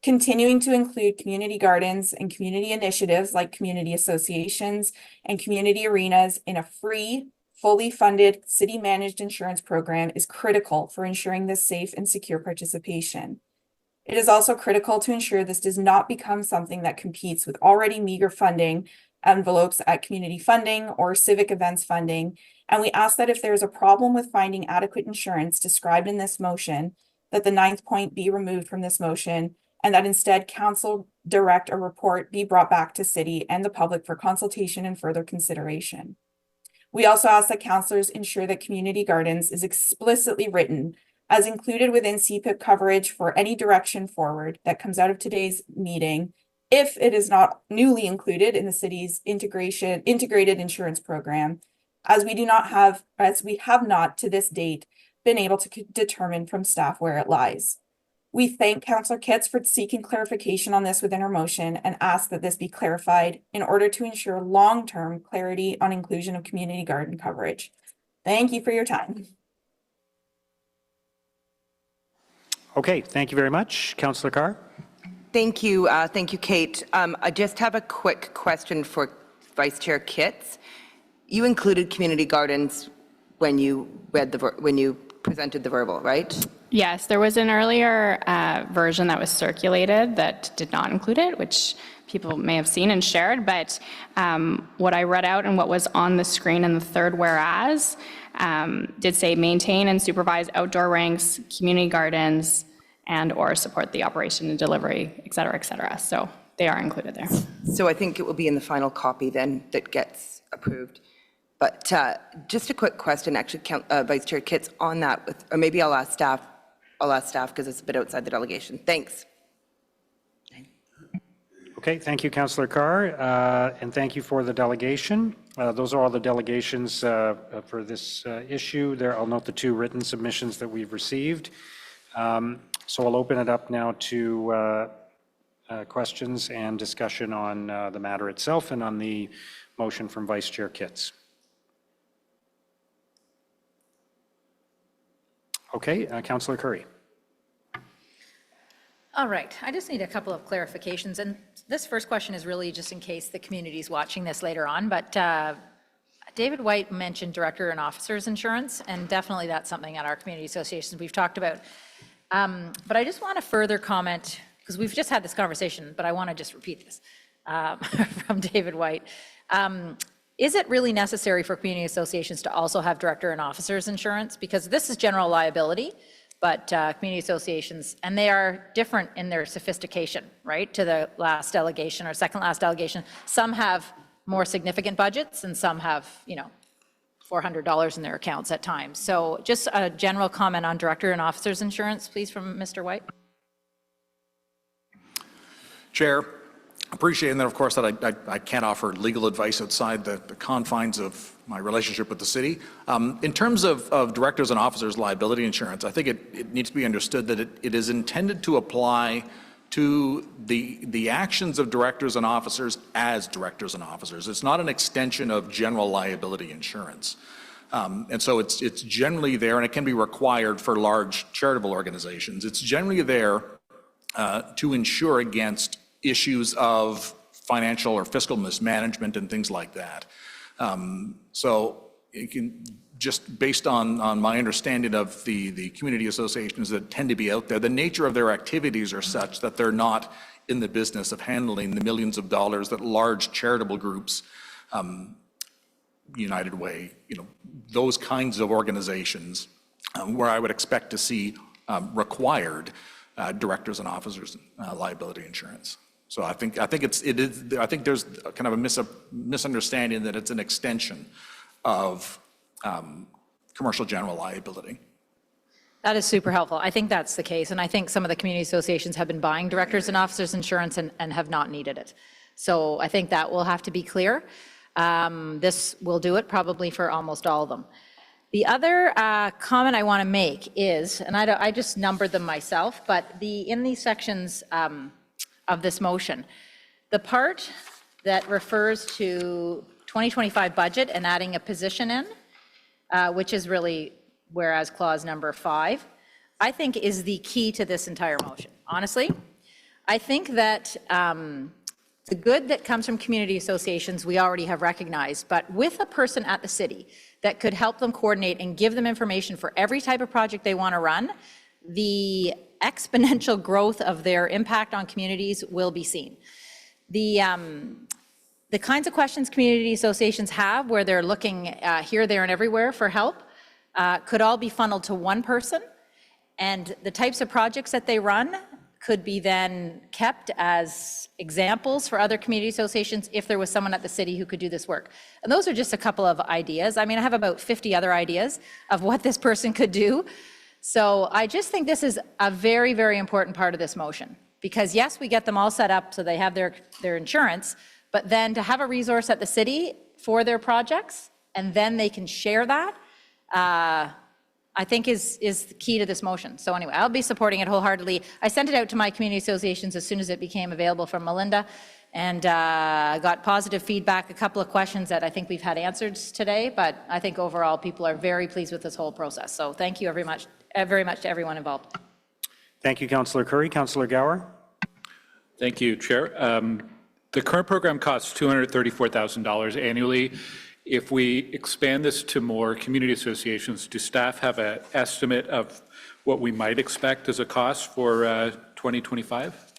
Continuing to include community gardens and community initiatives like community associations and community arenas in a free, fully funded, city-managed insurance program is critical for ensuring this safe and secure participation. It is also critical to ensure this does not become something that competes with already meager funding envelopes at community funding or civic events funding. And we ask that if there is a problem with finding adequate insurance described in this motion, that the 9th point be removed from this motion, and that instead council direct a report be brought back to city and the public for consultation and further consideration. We also ask that councillors ensure that community gardens is explicitly written as included within CPIP coverage for any direction forward that comes out of today's meeting, if it is not newly included in the city's integrated insurance program, as we have not to this date been able to determine from staff where it lies. We thank Councillor Kitts for seeking clarification on this within her motion and ask that this be clarified in order to ensure long-term clarity on inclusion of community garden coverage. Thank you for your time. Okay, thank you very much. Councillor Carr? Thank you, Kate. I just have a quick question for Vice Chair Kitts. You included community gardens when you presented the verbal, right? Yes, there was an earlier version that was circulated that did not include it, which people may have seen and shared, but what I read out and what was on the screen in the third whereas did say maintain and supervise outdoor ranks, community gardens, and or support the operation and delivery, et cetera, et cetera. So they are included there. So I think it will be in the final copy then that gets approved. But just a quick question, actually, Vice Chair Kitts, on that, or maybe I'll ask staff because it's a bit outside the delegation. Thanks. Okay, thank you, Councillor Carr, and thank you for the delegation. Those are all the delegations for this issue. I'll note the 2 written submissions that we've received. So I'll open it up now to questions and discussion on the matter itself and on the motion from Vice Chair Kitts. Okay, Councillor Curry. All right, I just need a couple of clarifications, and this first question is really just in case the community is watching this later on, but David White mentioned director and officers insurance, and definitely that's something at our community associations we've talked about. But I just want to further comment, because we've just had this conversation, but I want to just repeat this from David White. Is it really necessary for community associations to also have director and officers insurance? Because this is general liability, but community associations, and they are different in their sophistication, right, to the last delegation or second last delegation. Some have more significant budgets and some have, $400 in their accounts at times. So just a general comment on director and officers insurance, please, from Mr. White. Chair, appreciating that, of course, that I can't offer legal advice outside the confines of my relationship with the city. In terms of directors and officers liability insurance, I think it needs to be understood that it is intended to apply to the actions of directors and officers as directors and officers. It's not an extension of general liability insurance. And so it's generally there, and it can be required for large charitable organizations. It's generally there to insure against issues of financial or fiscal mismanagement and things like that. So it can, just based on my understanding of the community associations that tend to be out there, the nature of their activities are such that they're not in the business of handling the millions of dollars that large charitable groups, United Way, those kinds of organizations, where I would expect to see required directors and officers liability insurance. So I think there's kind of a misunderstanding that it's an extension of commercial general liability. That is super helpful. I think that's the case, and I think some of the community associations have been buying directors and officers insurance and have not needed it. So I think that will have to be clear. This will do it probably for almost all of them. The other comment I want to make is, and I just numbered them myself, but in these sections of this motion, the part that refers to 2025 budget and adding a position in, which is really whereas clause number 5, I think is the key to this entire motion. Honestly, I think that the good that comes from community associations we already have recognized, but with a person at the city that could help them coordinate and give them information for every type of project they want to run, the exponential growth of their impact on communities will be seen. The kinds of questions community associations have where they're looking here, there, and everywhere for help could all be funneled to one person, and the types of projects that they run could be then kept as examples for other community associations if there was someone at the city who could do this work. And those are just a couple of ideas. I mean, I have about 50 other ideas of what this person could do. So I just think this is a very, very important part of this motion. Because yes, we get them all set up so they have their insurance, but then to have a resource at the city for their projects, and then they can share that, I think is the key to this motion. So anyway, I'll be supporting it wholeheartedly. I sent it out to my community associations as soon as it became available from Melinda, and got positive feedback, a couple of questions that I think we've had answered today, but I think overall people are very pleased with this whole process. So thank you very much to everyone involved. Thank you, Councillor Curry. Councillor Gower? Thank you, Chair. The current program costs $234,000 annually. If we expand this to more community associations, do staff have an estimate of what we might expect as a cost for 2025?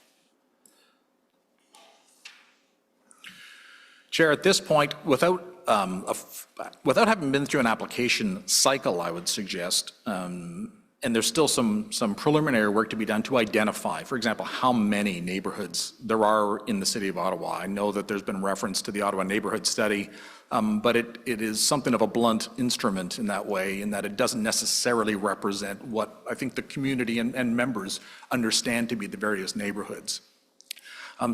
Chair, at this point, without having been through an application cycle, I would suggest, and there's still some preliminary work to be done to identify, for example, how many neighborhoods there are in the city of Ottawa. I know that there's been reference to the Ottawa Neighborhood Study, but it is something of a blunt instrument in that way, in that it doesn't necessarily represent what I think the community and members understand to be the various neighborhoods.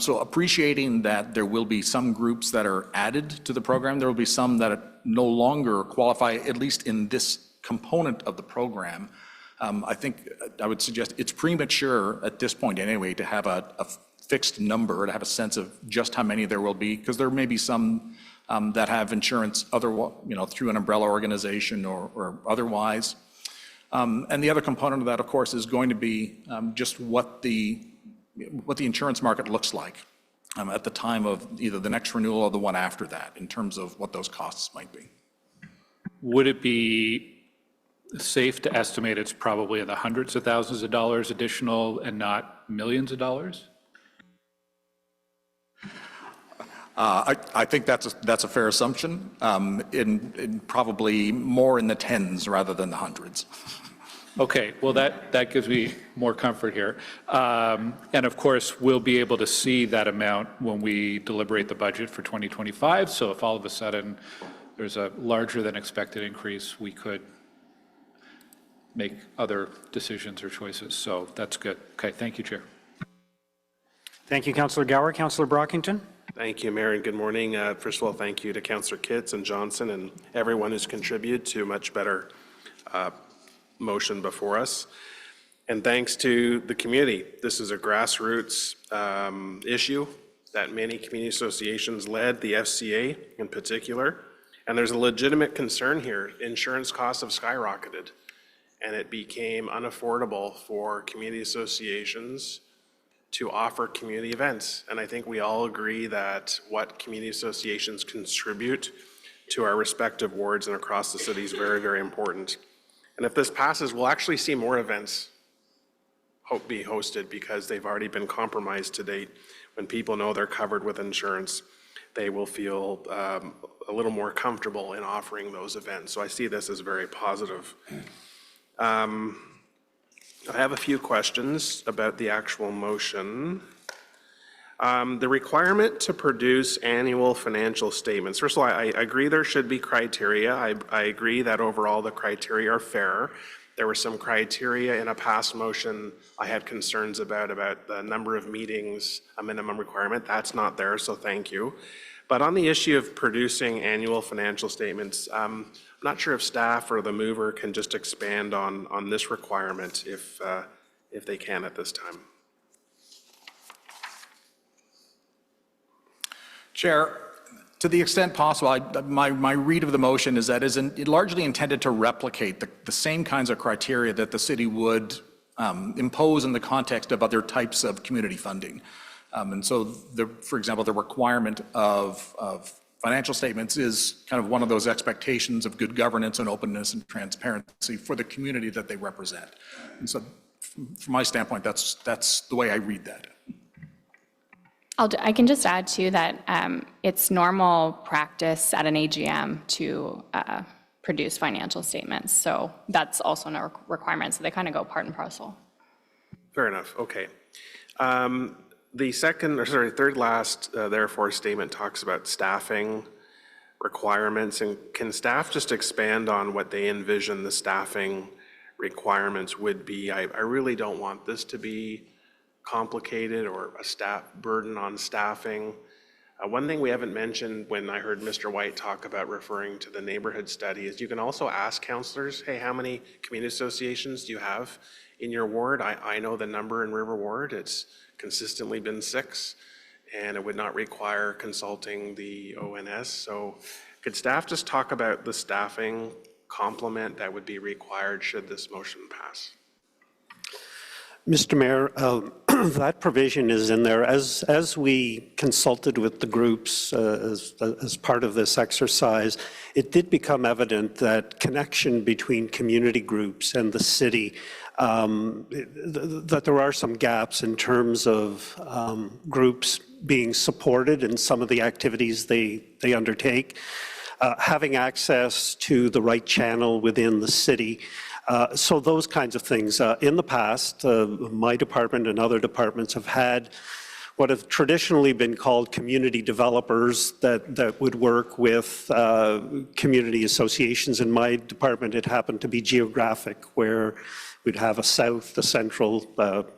So appreciating that there will be some groups that are added to the program, there will be some that no longer qualify, at least in this component of the program. I think I would suggest it's premature at this point anyway to have a fixed number, to have a sense of just how many there will be, because there may be some that have insurance through an umbrella organization or otherwise. And the other component of that, of course, is going to be just what the insurance market looks like at the time of either the next renewal or the one after that, in terms of what those costs might be. Would it be safe to estimate it's probably in the hundreds of thousands of dollars additional and not millions of dollars? I think that's a fair assumption, in probably more in the tens rather than the hundreds. Okay, well, that gives me more comfort here. And of course, we'll be able to see that amount when we deliberate the budget for 2025. So if all of a sudden there's a larger than expected increase, we could make other decisions or choices. So that's good. Okay, thank you, Chair. Thank you, Councillor Gower. Councillor Brockington? Thank you, Mayor, and good morning. First of all, thank you to Councillor Kitts and Johnson and everyone who's contributed to a much better motion before us. And thanks to the community. This is a grassroots issue that many community associations led, the FCA in particular. And there's a legitimate concern here. Insurance costs have skyrocketed, and it became unaffordable for community associations to offer community events. And I think we all agree that what community associations contribute to our respective wards and across the city is very, very important. And if this passes, we'll actually see more events be hosted, because they've already been compromised to date. When people know they're covered with insurance, they will feel a little more comfortable in offering those events. So I see this as very positive. I have a few questions about the actual motion. The requirement to produce annual financial statements. First of all, I agree there should be criteria. I agree that overall the criteria are fair. There were some criteria in a past motion I had concerns about the number of meetings, a minimum requirement. That's not there, so thank you. But on the issue of producing annual financial statements, I'm not sure if staff or the mover can just expand on this requirement if they can at this time. Chair, to the extent possible, my read of the motion is that it is largely intended to replicate the same kinds of criteria that the city would impose in the context of other types of community funding. And so, for example, the requirement of financial statements is kind of one of those expectations of good governance and openness and transparency for the community that they represent. And so, from my standpoint, that's the way I read that. I can just add too that it's normal practice at an AGM to produce financial statements. So that's also no requirement. So they kind of go part and parcel. Fair enough. Okay. The third last, therefore, statement talks about staffing requirements. And can staff just expand on what they envision the staffing requirements would be? I really don't want this to be complicated or a staff burden on staffing. One thing we haven't mentioned when I heard Mr. White talk about referring to the neighborhood study is you can also ask councillors, hey, how many community associations do you have in your ward? I know the number in River Ward. It's consistently been 6, and it would not require consulting the ONS. So could staff just talk about the staffing complement that would be required should this motion pass? Mr. Mayor, that provision is in there. As we consulted with the groups as part of this exercise, it did become evident that connection between community groups and the city, that there are some gaps in terms of groups being supported in some of the activities they undertake, having access to the right channel within the city. So those kinds of things. In the past, my department and other departments have had what have traditionally been called community developers that would work with community associations. In my department, it happened to be geographic, where we'd have a south, a central,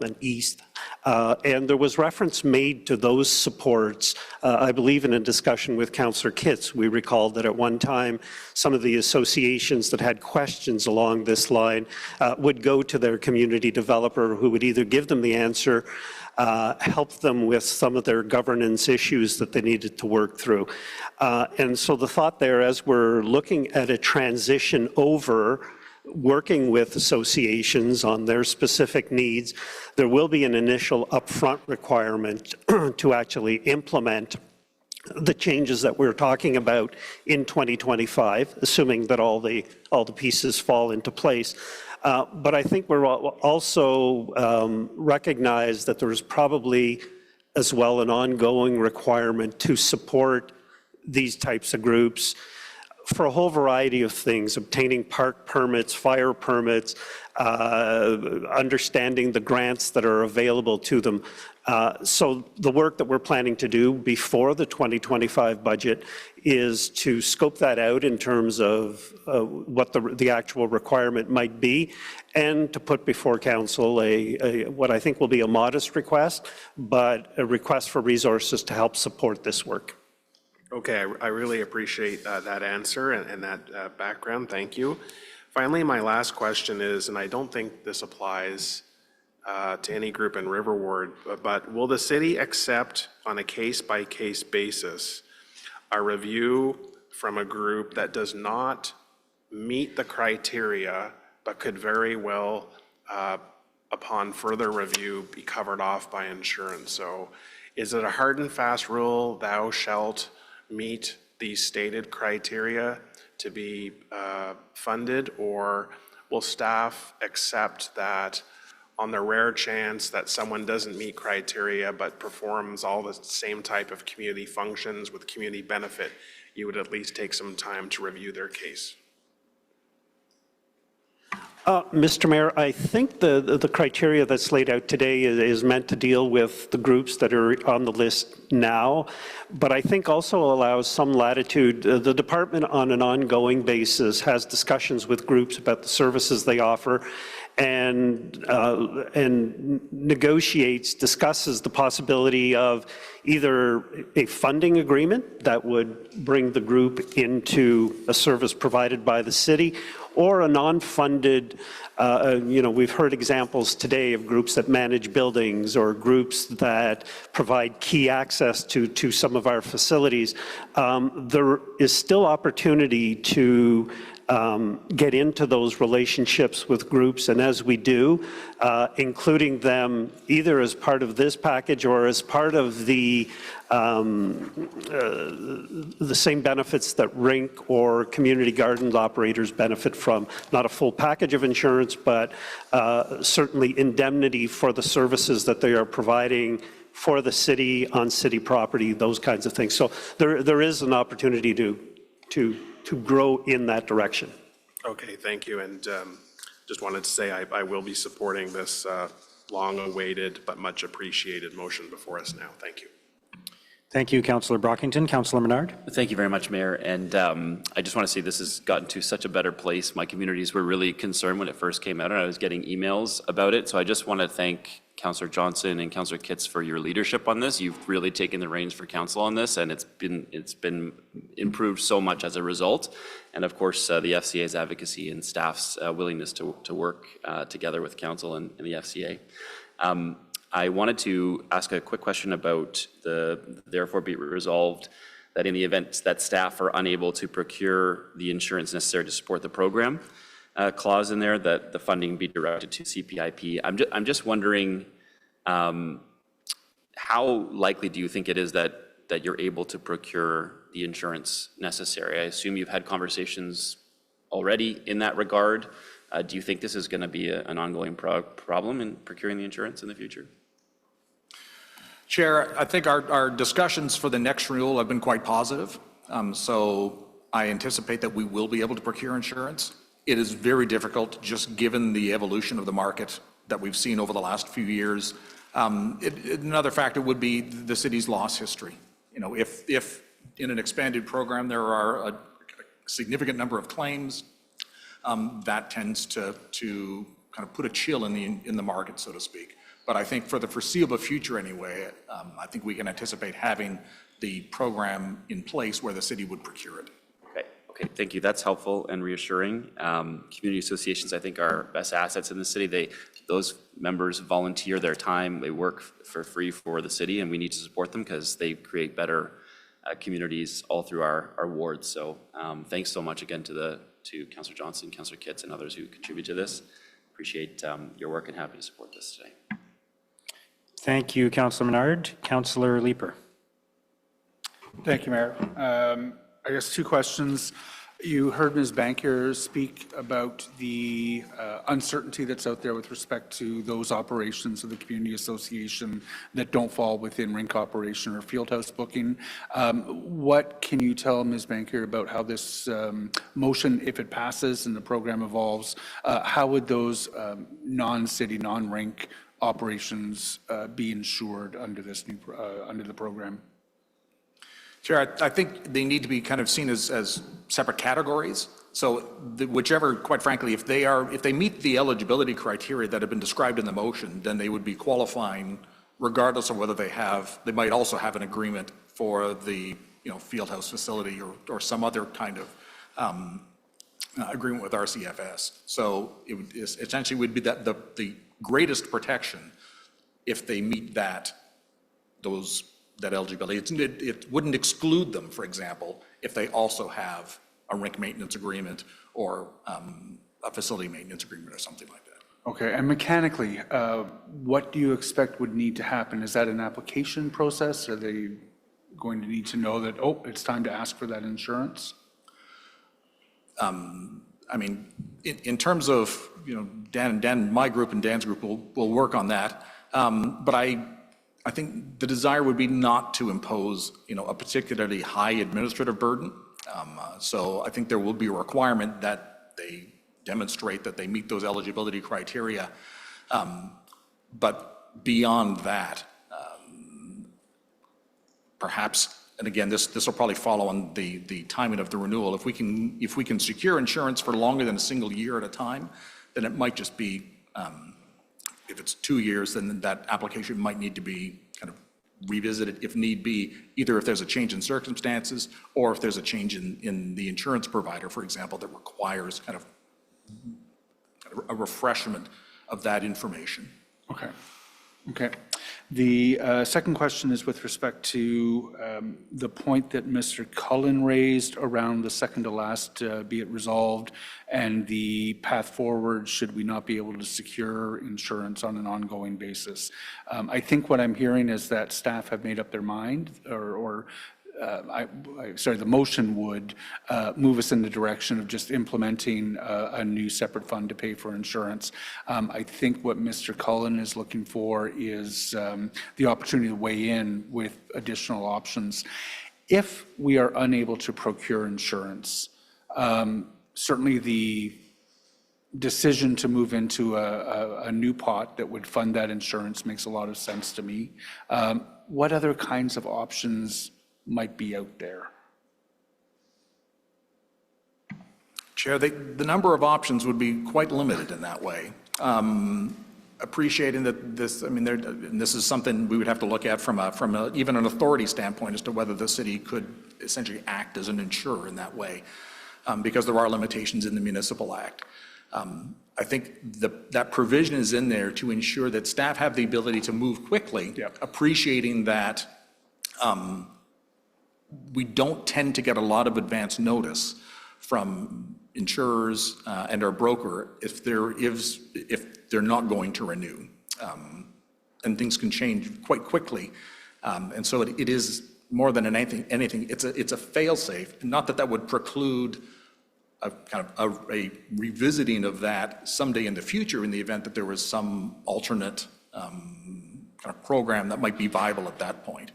an east. And there was reference made to those supports. I believe in a discussion with Councillor Kitts, we recalled that at one time, some of the associations that had questions along this line would go to their community developer, who would either give them the answer, help them with some of their governance issues that they needed to work through. And so the thought there, as we're looking at a transition over, working with associations on their specific needs, there will be an initial upfront requirement to actually implement the changes that we're talking about in 2025, assuming that all the pieces fall into place. But I think we're also recognize that there is probably as well an ongoing requirement to support these types of groups for a whole variety of things: obtaining park permits, fire permits, understanding the grants that are available to them. So the work that we're planning to do before the 2025 budget is to scope that out in terms of what the actual requirement might be, and to put before council what I think will be a modest request, but a request for resources to help support this work. Okay, I really appreciate that answer and that background. Thank you. Finally, my last question is, and I don't think this applies to any group in River Ward, but will the city accept on a case-by-case basis a review from a group that does not meet the criteria but could very well, upon further review, be covered off by insurance? So is it a hard and fast rule, thou shalt meet these stated criteria to be funded, or will staff accept that on the rare chance that someone doesn't meet criteria but performs all the same type of community functions with community benefit, you would at least take some time to review their case? Mr. Mayor, I think the criteria that's laid out today is meant to deal with the groups that are on the list now, but I think also allows some latitude. The department on an ongoing basis has discussions with groups about the services they offer, and discusses the possibility of either a funding agreement that would bring the group into a service provided by the city, or a non-funded, we've heard examples today of groups that manage buildings or groups that provide key access to some of our facilities. There is still opportunity to get into those relationships with groups, and as we do, including them either as part of this package or as part of the same benefits that rink or community garden operators benefit from. Not a full package of insurance, but certainly indemnity for the services that they are providing for the city, on city property, those kinds of things. So there is an opportunity to grow in that direction. Okay, thank you. And just wanted to say I will be supporting this long-awaited but much appreciated motion before us now. Thank you. Thank you, Councillor Brockington. Councillor Menard. Thank you very much, Mayor. And I just want to say this has gotten to such a better place. My communities were really concerned when it first came out, and I was getting emails about it. So I just want to thank Councillor Johnson and Councillor Kitts for your leadership on this. You've really taken the reins for council on this, and it's been improved so much as a result. And of course, the FCA's advocacy and staff's willingness to work together with council and the FCA. I wanted to ask a quick question about the therefore be resolved that in the event that staff are unable to procure the insurance necessary to support the program, clause in there that the funding be directed to CPIP. I'm just wondering, how likely do you think it is that you're able to procure the insurance necessary? I assume you've had conversations already in that regard. Do you think this is going to be an ongoing problem in procuring the insurance in the future? Chair, I think our discussions for the next renewal have been quite positive. So I anticipate that we will be able to procure insurance. It is very difficult, just given the evolution of the market that we've seen over the last few years. Another factor would be the city's loss history. You know, if in an expanded program there are a significant number of claims, that tends to kind of put a chill in the market, so to speak. But I think for the foreseeable future anyway, I think we can anticipate having the program in place where the city would procure it. Okay, thank you. That's helpful and reassuring. Community associations, I think, are best assets in the city. Those members volunteer their time. They work for free for the city, and we need to support them because they create better communities all through our wards. So thanks so much again to Councillor Johnson, Councillor Kitts, and others who contribute to this. Appreciate your work and happy to support this today. Thank you, Councillor Menard. Councillor Leeper. Thank you, Mayor. I guess two questions. You heard Ms. Bankier speak about the uncertainty that's out there with respect to those operations of the community association that don't fall within rink operation or fieldhouse booking. What can you tell Ms. Bankier about how this motion, if it passes and the program evolves, how would those non-city, non-rink operations be insured under this new under the program? Chair, I think they need to be kind of seen as separate categories. So whichever, quite frankly, if they meet the eligibility criteria that have been described in the motion, then they would be qualifying regardless of whether they might also have an agreement for the fieldhouse facility or some other kind of agreement with RCFS. So it would essentially would be that the greatest protection if they meet that eligibility. It wouldn't exclude them, for example, if they also have a rink maintenance agreement or a facility maintenance agreement or something like that. Okay, and mechanically, what do you expect would need to happen? Is that an application process? Are they going to need to know that, oh, it's time to ask for that insurance? I mean, in terms of, Dan, my group and Dan's group will work on that. But I think the desire would be not to impose, a particularly high administrative burden. So I think there will be a requirement that they demonstrate that they meet those eligibility criteria. But beyond that, perhaps, and again, this will probably follow on the timing of the renewal. If we can secure insurance for longer than a single year at a time, then it might just be. If it's 2 years, then that application might need to be kind of revisited if need be, either if there's a change in circumstances or if there's a change in the insurance provider, for example, that requires kind of a refreshment of that information. Okay. Okay. The second question is with respect to the point that Mr. Cullen raised around the second to last be it resolved and the path forward should we not be able to secure insurance on an ongoing basis. I think what I'm hearing is that staff have made up their mind the motion would move us in the direction of just implementing a new separate fund to pay for insurance. I think what Mr. Cullen is looking for is the opportunity to weigh in with additional options. If we are unable to procure insurance, certainly the decision to move into a new pot that would fund that insurance makes a lot of sense to me. What other kinds of options might be out there? Chair, the number of options would be quite limited in that way. Appreciating that this, I mean, this is something we would have to look at from even an authority standpoint as to whether the city could essentially act as an insurer in that way, because there are limitations in the Municipal Act. I think that provision is in there to ensure that staff have the ability to move quickly, appreciating that we don't tend to get a lot of advance notice from insurers and our broker if they're not going to renew. And things can change quite quickly. And so it is more than anything, it's a fail-safe. Not that would preclude a kind of a revisiting of that someday in the future in the event that there was some alternate kind of program that might be viable at that point.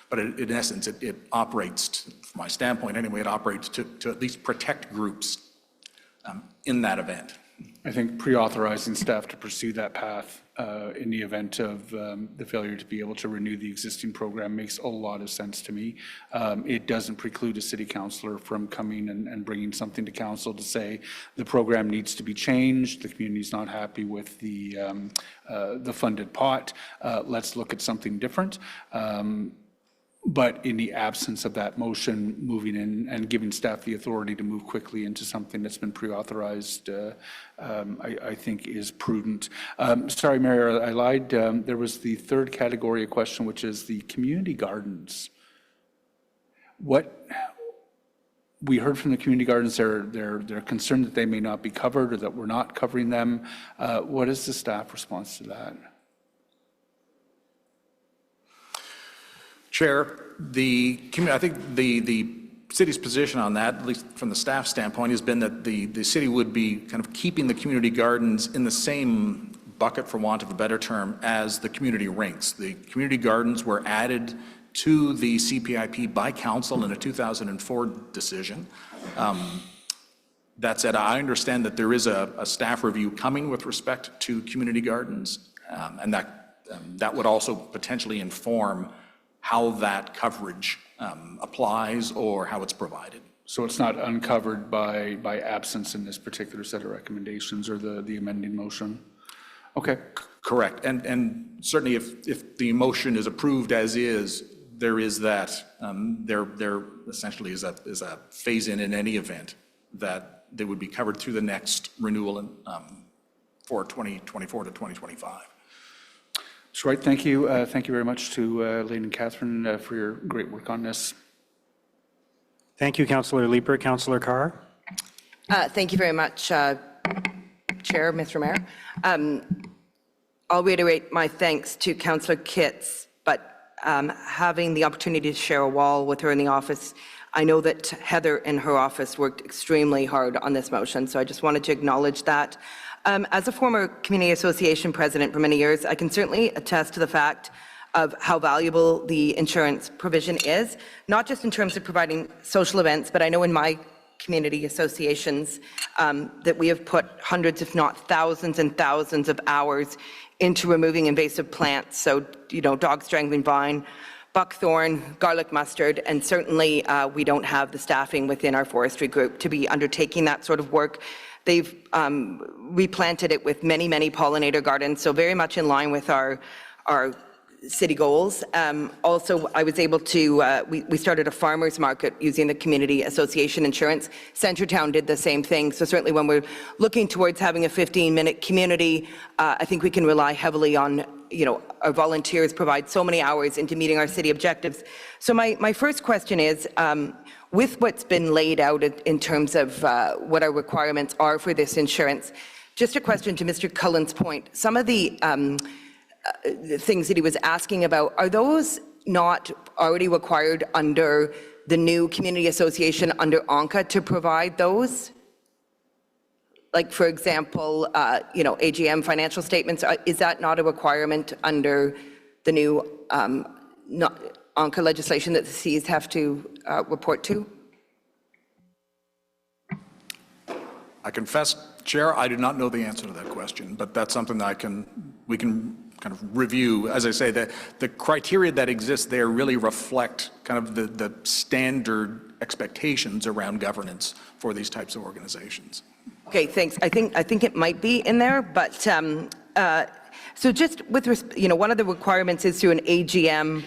But in essence, it operates, from my standpoint anyway, it operates to at least protect groups in that event. I think pre-authorizing staff to pursue that path in the event of the failure to be able to renew the existing program makes a lot of sense to me. It doesn't preclude a city councillor from coming and bringing something to council to say the program needs to be changed, the community's not happy with the funded pot, let's look at something different. But in the absence of that motion, moving in and giving staff the authority to move quickly into something that's been pre-authorized, I think is prudent. Sorry, Mayor, I lied. There was the third category of question, which is the community gardens. What we heard from the community gardens, they're concerned that they may not be covered or that we're not covering them. What is the staff response to that? Chair, I think the city's position on that, at least from the staff standpoint, has been that the city would be kind of keeping the community gardens in the same bucket, for want of a better term, as the community rinks. The community gardens were added to the CPIP by council in a 2004 decision. That said, I understand that there is a staff review coming with respect to community gardens, and that would also potentially inform how that coverage applies or how it's provided. So it's not uncovered by absence in this particular set of recommendations or the amending motion? Okay. Correct. And certainly if the motion is approved as is, there is that, there essentially is a phase-in any event that they would be covered through the next renewal for 2024 to 2025. That's right. Thank you. Thank you very much to Lane and Catherine for your great work on this. Thank you, Councillor Leeper. Councillor Carr? Thank you very much, Chair, Mr. Mayor. I'll reiterate my thanks to Councillor Kitts, but having the opportunity to share a wall with her in the office, I know that Heather in her office worked extremely hard on this motion, so I just wanted to acknowledge that. As a former community association president for many years, I can certainly attest to the fact of how valuable the insurance provision is, not just in terms of providing social events, but I know in my community associations that we have put hundreds, if not thousands and thousands of hours into removing invasive plants. So, dog strangling vine, buckthorn, garlic mustard, and certainly we don't have the staffing within our forestry group to be undertaking that sort of work. They've replanted it with many, many pollinator gardens, so very much in line with our city goals. Also, I was able to, we started a farmer's market using the community association insurance. Centretown did the same thing. So certainly when we're looking towards having a 15-minute community, I think we can rely heavily on, our volunteers provide so many hours into meeting our city objectives. So my first question is, with what's been laid out in terms of what our requirements are for this insurance, just a question to Mr. Cullen's point. Some of the things that he was asking about, are those not already required under the new community association under ONCA to provide those? Like, for example, AGM financial statements, is that not a requirement under the new ONCA legislation that the Cs have to report to? I confess, Chair, I do not know the answer to that question, but that's something that we can kind of review. As I say, the criteria that exist there really reflect kind of the standard expectations around governance for these types of organizations. Okay, thanks. I think it might be in there, but so just with, one of the requirements is through an AGM,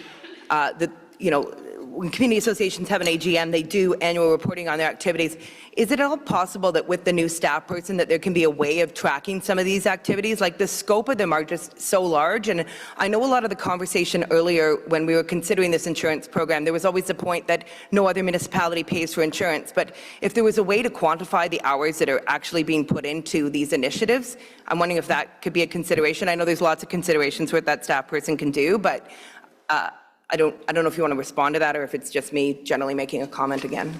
when community associations have an AGM, they do annual reporting on their activities. Is it at all possible that with the new staff person that there can be a way of tracking some of these activities? Like the scope of them are just so large. And I know a lot of the conversation earlier when we were considering this insurance program, there was always the point that no other municipality pays for insurance. But if there was a way to quantify the hours that are actually being put into these initiatives, I'm wondering if that could be a consideration. I know there's lots of considerations what that staff person can do, but I don't know if you want to respond to that or if it's just me generally making a comment again.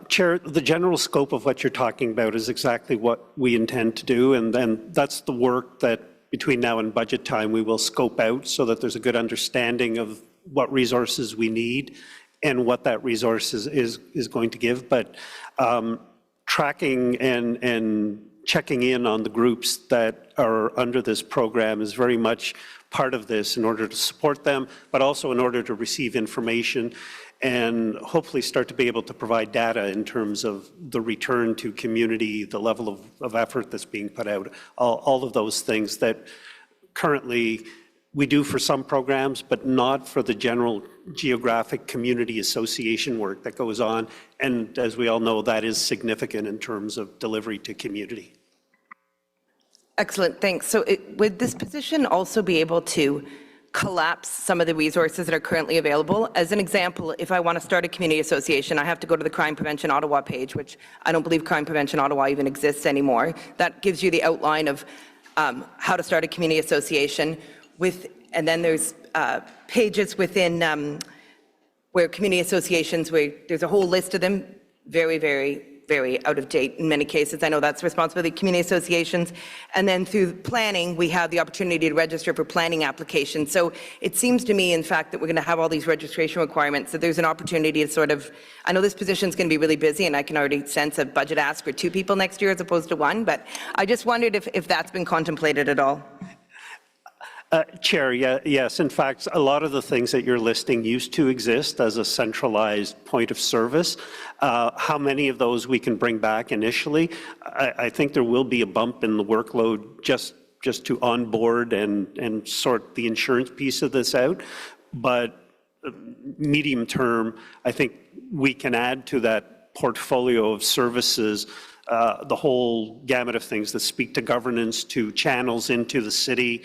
Chair, the general scope of what you're talking about is exactly what we intend to do, and then that's the work that between now and budget time we will scope out so that there's a good understanding of what resources we need and what that resource is going to give. But tracking and checking in on the groups that are under this program is very much part of this in order to support them, but also in order to receive information and hopefully start to be able to provide data in terms of the return to community, the level of effort that's being put out, all of those things that currently we do for some programs, but not for the general geographic community association work that goes on. And as we all know, that is significant in terms of delivery to community. Excellent, thanks. So would this position also be able to collapse some of the resources that are currently available? As an example, if I want to start a community association, I have to go to the Crime Prevention Ottawa page, which I don't believe Crime Prevention Ottawa even exists anymore. That gives you the outline of how to start a community association and then there's pages within where community associations, where there's a whole list of them, very, very, very out of date in many cases. I know that's responsibility of community associations. And then through planning, we have the opportunity to register for planning applications. So it seems to me, in fact, that we're going to have all these registration requirements, that there's an opportunity to sort of, I know this position is going to be really busy, and I can already sense a budget ask for 2 people next year as opposed to 1, but I just wondered if that's been contemplated at all. Chair, yes. In fact, a lot of the things that you're listing used to exist as a centralized point of service. How many of those we can bring back initially, I think there will be a bump in the workload just to onboard and sort the insurance piece of this out. But medium term, I think we can add to that portfolio of services the whole gamut of things that speak to governance, to channels into the city,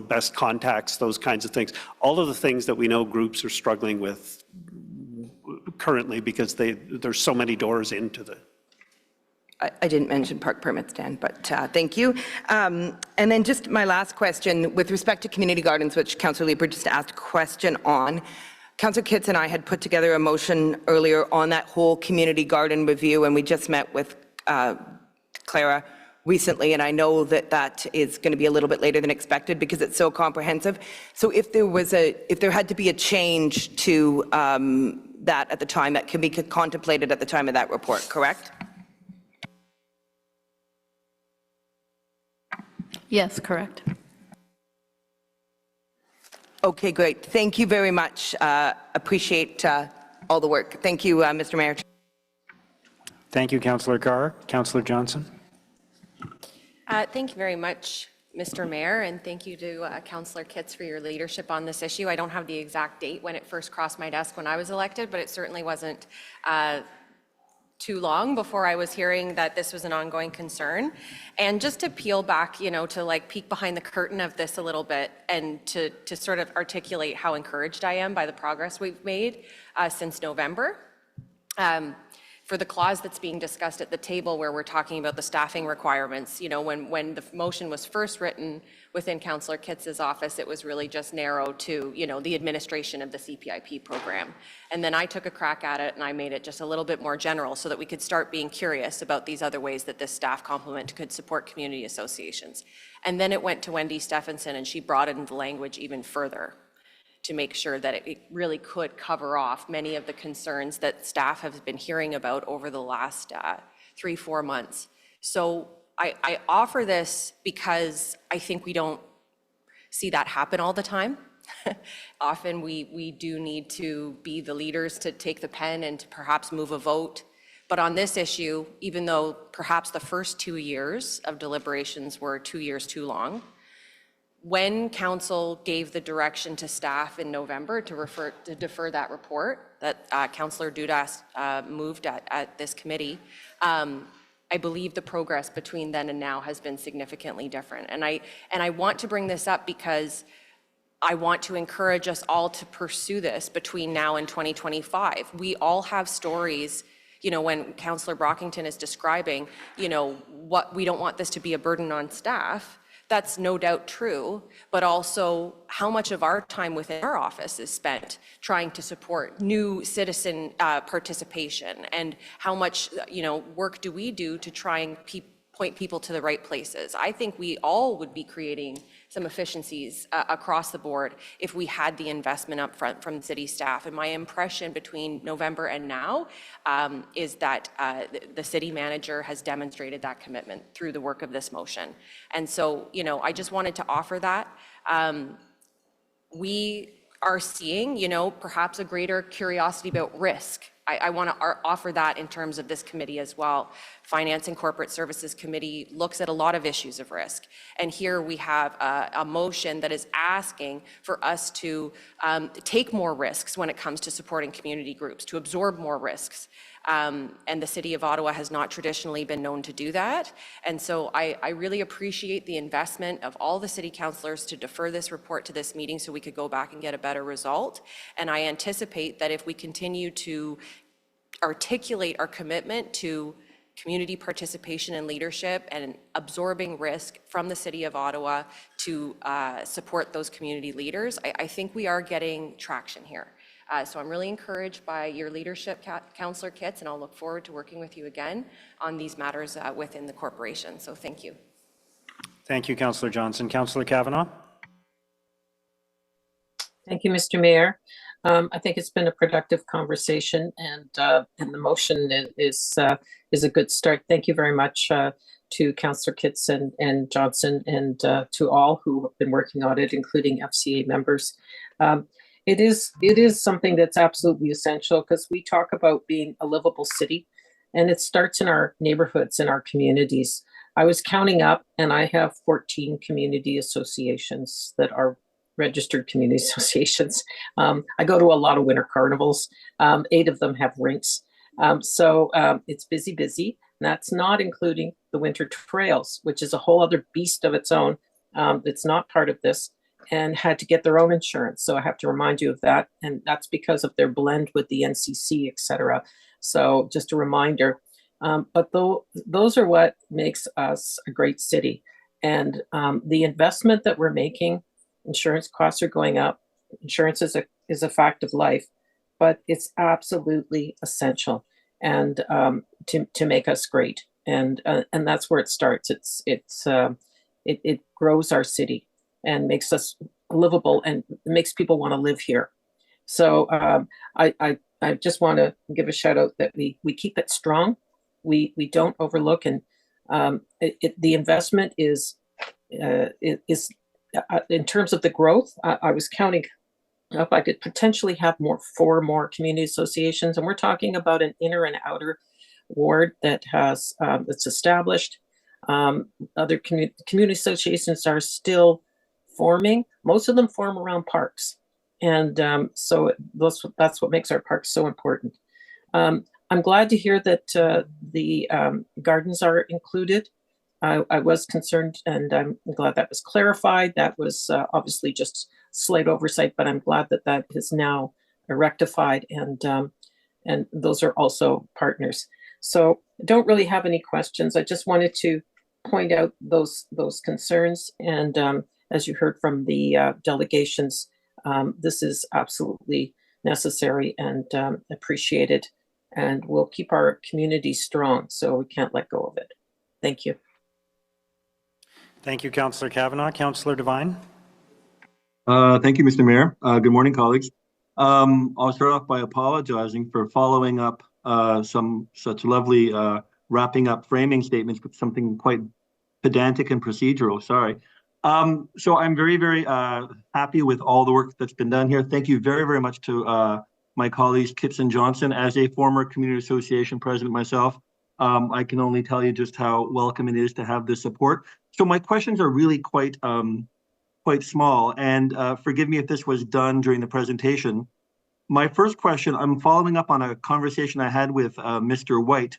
best contacts, those kinds of things. All of the things that we know groups are struggling with currently because there's so many doors into the. I didn't mention park permits, Dan, but thank you. And then just my last question with respect to community gardens, which Councillor Leeper just asked a question on. Councillor Kitts and I had put together a motion earlier on that whole community garden review, and we just met with Clara recently, and I know that is going to be a little bit later than expected because it's so comprehensive. So if there had to be a change to that at the time, that can be contemplated at the time of that report, correct? Yes, correct. Okay, great. Thank you very much. Appreciate all the work. Thank you, Mr. Mayor. Thank you, Councillor Carr. Councillor Johnson. Thank you very much, Mr. Mayor, and thank you to Councillor Kitts for your leadership on this issue. I don't have the exact date when it first crossed my desk when I was elected, but it certainly wasn't too long before I was hearing that this was an ongoing concern. And just to peel back, to like peek behind the curtain of this a little bit and to sort of articulate how encouraged I am by the progress we've made since November. For the clause that's being discussed at the table where we're talking about the staffing requirements, when the motion was first written within Councillor Kitts' office, it was really just narrow to, the administration of the CPIP program. And then I took a crack at it and I made it just a little bit more general so that we could start being curious about these other ways that this staff complement could support community associations. And then it went to Wendy Stephenson and she broadened the language even further to make sure that it really could cover off many of the concerns that staff have been hearing about over the last 3-4 months. So I offer this because I think we don't see that happen all the time. Often we do need to be the leaders to take the pen and to perhaps move a vote. But on this issue, even though perhaps the first 2 years of deliberations were 2 years too long, when council gave the direction to staff in November to defer that report that Councillor Dudas moved at this committee, I believe the progress between then and now has been significantly different. And I want to bring this up because I want to encourage us all to pursue this between now and 2025. We all have stories, when Councillor Brockington is describing, what we don't want this to be a burden on staff. That's no doubt true, but also how much of our time within our office is spent trying to support new citizen participation, and how much work do we do to try and point people to the right places. I think we all would be creating some efficiencies across the board if we had the investment up front from city staff. And my impression between November and now is that the city manager has demonstrated that commitment through the work of this motion. And so, I just wanted to offer that. We are seeing, perhaps a greater curiosity about risk. I want to offer that in terms of this committee as well. Finance and Corporate Services Committee looks at a lot of issues of risk. And here we have a motion that is asking for us to take more risks when it comes to supporting community groups, to absorb more risks. And the City of Ottawa has not traditionally been known to do that. And so I really appreciate the investment of all the city councillors to defer this report to this meeting so we could go back and get a better result. And I anticipate that if we continue to articulate our commitment to community participation and leadership and absorbing risk from the City of Ottawa to support those community leaders, I think we are getting traction here. So I'm really encouraged by your leadership, Councillor Kitts, and I'll look forward to working with you again on these matters within the corporation. So thank you. Thank you, Councillor Johnson. Councillor Kavanagh. Thank you, Mr. Mayor. I think it's been a productive conversation, and the motion is a good start. Thank you very much to Councillor Kitts and Johnson, and to all who have been working on it, including FCA members. It is something that's absolutely essential because we talk about being a livable city, and it starts in our neighborhoods, in our communities. I was counting up, and I have 14 community associations that are registered community associations. I go to a lot of winter carnivals. 8 of them have rinks. So it's busy. And that's not including the winter trails, which is a whole other beast of its own. It's not part of this, and had to get their own insurance. So I have to remind you of that. And that's because of their blend with the NCC, et cetera. So just a reminder. But those are what makes us a great city. And the investment that we're making, insurance costs are going up. Insurance is a fact of life, but it's absolutely essential and to make us great. And that's where it starts. It grows our city and makes us livable and makes people want to live here. So I just want to give a shout out that we keep it strong. We don't overlook, and the investment is in terms of the growth. I was counting up. I could potentially have 4 more community associations, and we're talking about an inner and outer ward that has that's established. Other community associations are still forming. Most of them form around parks, and so that's what makes our parks so important. I'm glad to hear that the gardens are included. I was concerned, and I'm glad that was clarified. That was obviously just slight oversight, but I'm glad that that is now rectified, and those are also partners. So I don't really have any questions. I just wanted to point out those concerns, and as you heard from the delegations, this is absolutely necessary and appreciated, and we'll keep our community strong, so we can't let go of it. Thank you. Thank you, Councillor Kavanagh. Councillor Devine. Thank you, Mr. Mayor. Good morning, colleagues. I'll start off by apologizing for following up some such lovely wrapping up framing statements with something quite pedantic and procedural. Sorry. So I'm very, very happy with all the work that's been done here. Thank you very, very much to my colleagues Kitts and Johnson. As a former community association president myself, I can only tell you just how welcome it is to have this support. So my questions are really quite small, and forgive me if this was done during the presentation. My first question, I'm following up on a conversation I had with Mr. White.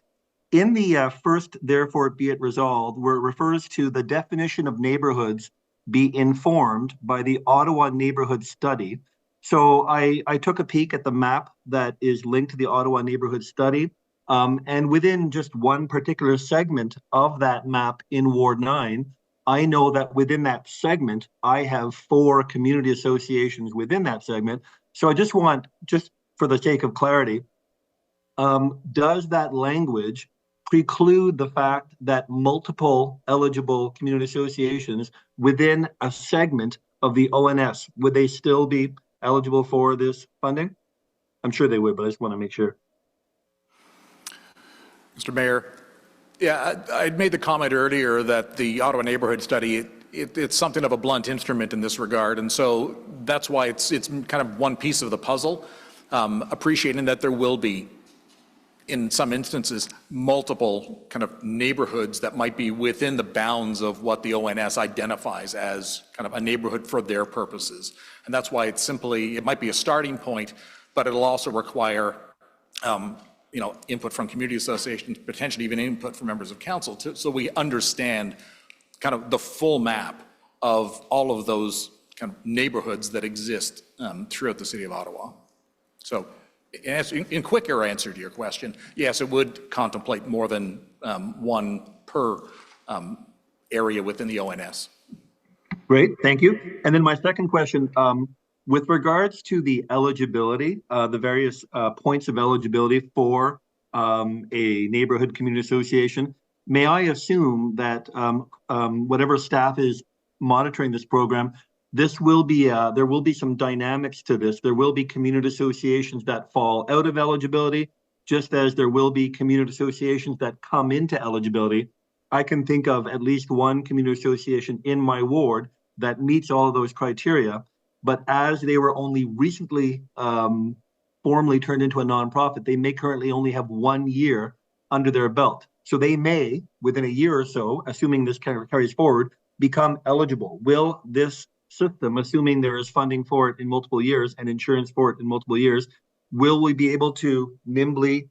In the first, therefore be it resolved, where it refers to the definition of neighborhoods be informed by the Ottawa Neighborhood Study. So I took a peek at the map that is linked to the Ottawa Neighborhood Study. And within just one particular segment of that map in Ward 9, I know that within that segment, I have 4 community associations within that segment. So I just want, just for the sake of clarity, does that language preclude the fact that multiple eligible community associations within a segment of the ONS, would they still be eligible for this funding? I'm sure they would, but I just want to make sure. Mr. Mayor, yeah, I made the comment earlier that the Ottawa Neighborhood Study, it's something of a blunt instrument in this regard, and so that's why it's kind of one piece of the puzzle, appreciating that there will be, in some instances, multiple kind of neighborhoods that might be within the bounds of what the ONS identifies as kind of a neighborhood for their purposes. And that's why it's simply, it might be a starting point, but it'll also require input from community associations, potentially even input from members of council, so we understand kind of the full map of all of those kind of neighborhoods that exist throughout the city of Ottawa. So in quicker answer to your question, yes, it would contemplate more than one per area within the ONS. Great, thank you. And then my second question, with regards to the eligibility, the various points of eligibility for a neighborhood community association, may I assume that whatever staff is monitoring this program, this will be, there will be some dynamics to this. There will be community associations that fall out of eligibility, just as there will be community associations that come into eligibility. I can think of at least one community association in my ward that meets all of those criteria, but as they were only recently formally turned into a nonprofit, they may currently only have 1 year under their belt. So they may, within a year or so, assuming this carries forward, become eligible. Will this system, assuming there is funding for it in multiple years and insurance for it in multiple years, will we be able to nimbly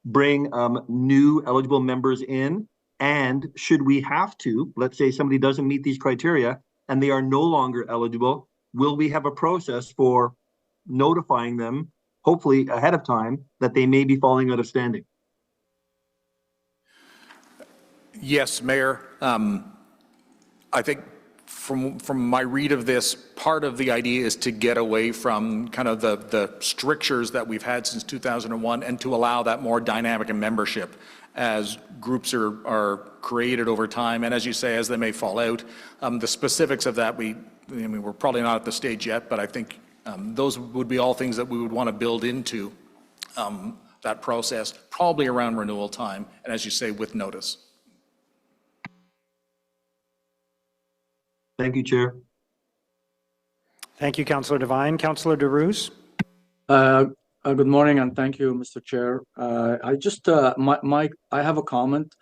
bring new eligible members in? And should we have to, let's say somebody doesn't meet these criteria and they are no longer eligible, will we have a process for notifying them, hopefully ahead of time, that they may be falling out of standing? Yes, Mayor. I think from my read of this, part of the idea is to get away from kind of the strictures that we've had since 2001 and to allow that more dynamic in membership as groups are created over time. And as you say, as they may fall out, the specifics of that, we're probably not at the stage yet, but I think those would be all things that we would want to build into that process, probably around renewal time, and as you say, with notice. Thank you, Chair. Thank you, Councillor Devine. Councillor DeRuse. Good morning, and thank you, Mr. Chair. I just, I have a comment.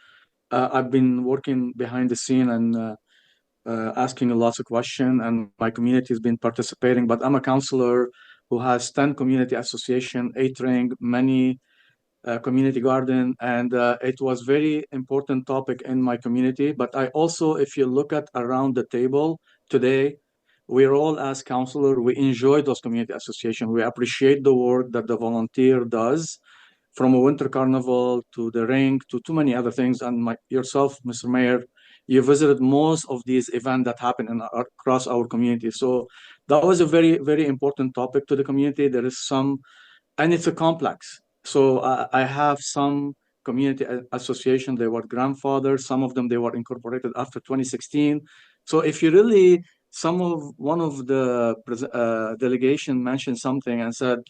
I've been working behind the scene and asking lots of questions, and my community has been participating, but I'm a councillor who has 10 community association, 8 ring, many community garden, and it was very important topic in my community. But I also, if you look at around the table today, we're all as councillor, we enjoy those community association. We appreciate the work that the volunteer does, from a winter carnival to the ring to too many other things. And yourself, Mr. Mayor, you visited most of these events that happen across our community. So that was a very, very important topic to the community. There is some, and it's a complex. So I have some community association, they were grandfathers, some of them, they were incorporated after 2016. So if you really, one of the delegation mentioned something and said,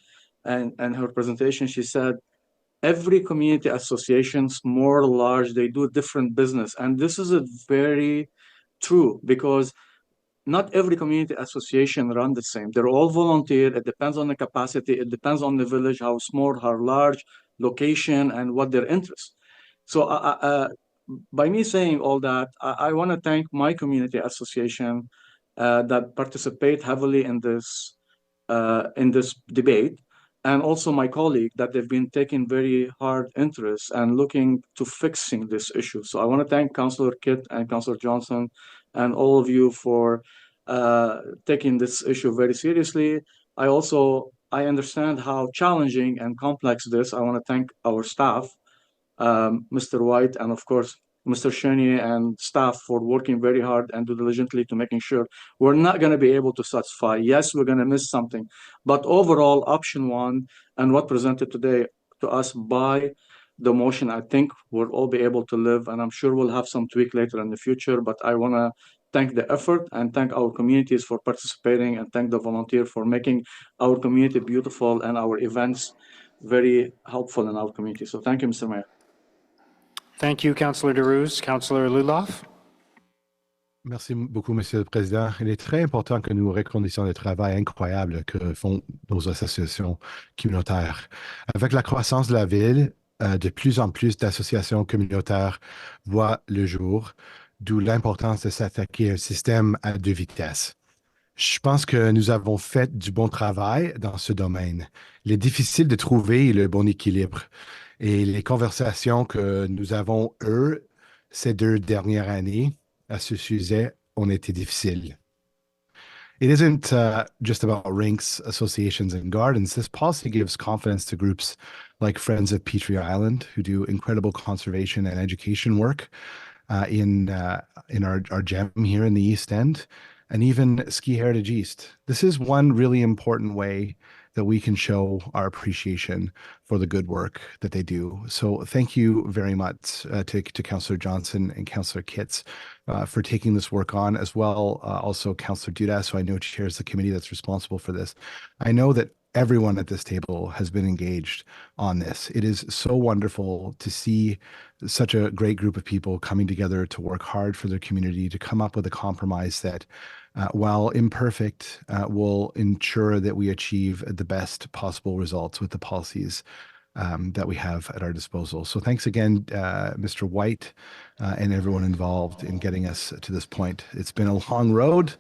and her presentation, she said, every community association, small or large, they do different business. And this is a very true, because not every community association run the same. They're all volunteer. It depends on the capacity. It depends on the village, how small, how large, location, and what their interests. So by me saying all that, I want to thank my community association that participate heavily in this debate, and also my colleague that they've been taking very hard interest and looking to fixing this issue. So I want to thank Councillor Kitt and Councillor Johnson and all of you for taking this issue very seriously. I understand how challenging and complex this. I want to thank our staff, Mr. White, and of course, Mr. Shani and staff for working very hard and diligently to making sure we're not going to be able to satisfy. Yes, we're going to miss something, but overall, option one and what presented today to us by the motion, I think we'll all be able to live, and I'm sure we'll have some tweak later in the future, but I want to thank the effort and thank our communities for participating and thank the volunteer for making our community beautiful and our events very helpful in our community. So thank you, Mr. Mayor. Thank you, Councillor Derouz. Councillor Luloff. Merci beaucoup, Monsieur le Président. Il est très important que nous reconnaissions le travail incroyable que font nos associations communautaires. Avec la croissance de la ville, de plus en plus d'associations communautaires voient le jour, d'où l'importance de s'attaquer à un système à deux vitesses. Je pense que nous avons fait du bon travail dans ce domaine. Il est difficile de trouver le bon équilibre et les conversations que nous avons eues ces 2 dernières années à ce sujet ont été difficiles. It isn't just about rinks, associations, and gardens. This policy gives confidence to groups like Friends of Petrie Island, who do incredible conservation and education work in our gem here in the East End, and even Ski Heritage East. This is one really important way that we can show our appreciation for the good work that they do. So thank you very much to Councillor Johnson and Councillor Kitts for taking this work on, as well also Councillor Dudas, who I know chairs the committee that's responsible for this. I know that everyone at this table has been engaged on this. It is so wonderful to see such a great group of people coming together to work hard for their community, to come up with a compromise that, while imperfect, will ensure that we achieve the best possible results with the policies that we have at our disposal. So thanks again, Mr. White, and everyone involved in getting us to this point. It's been a long road.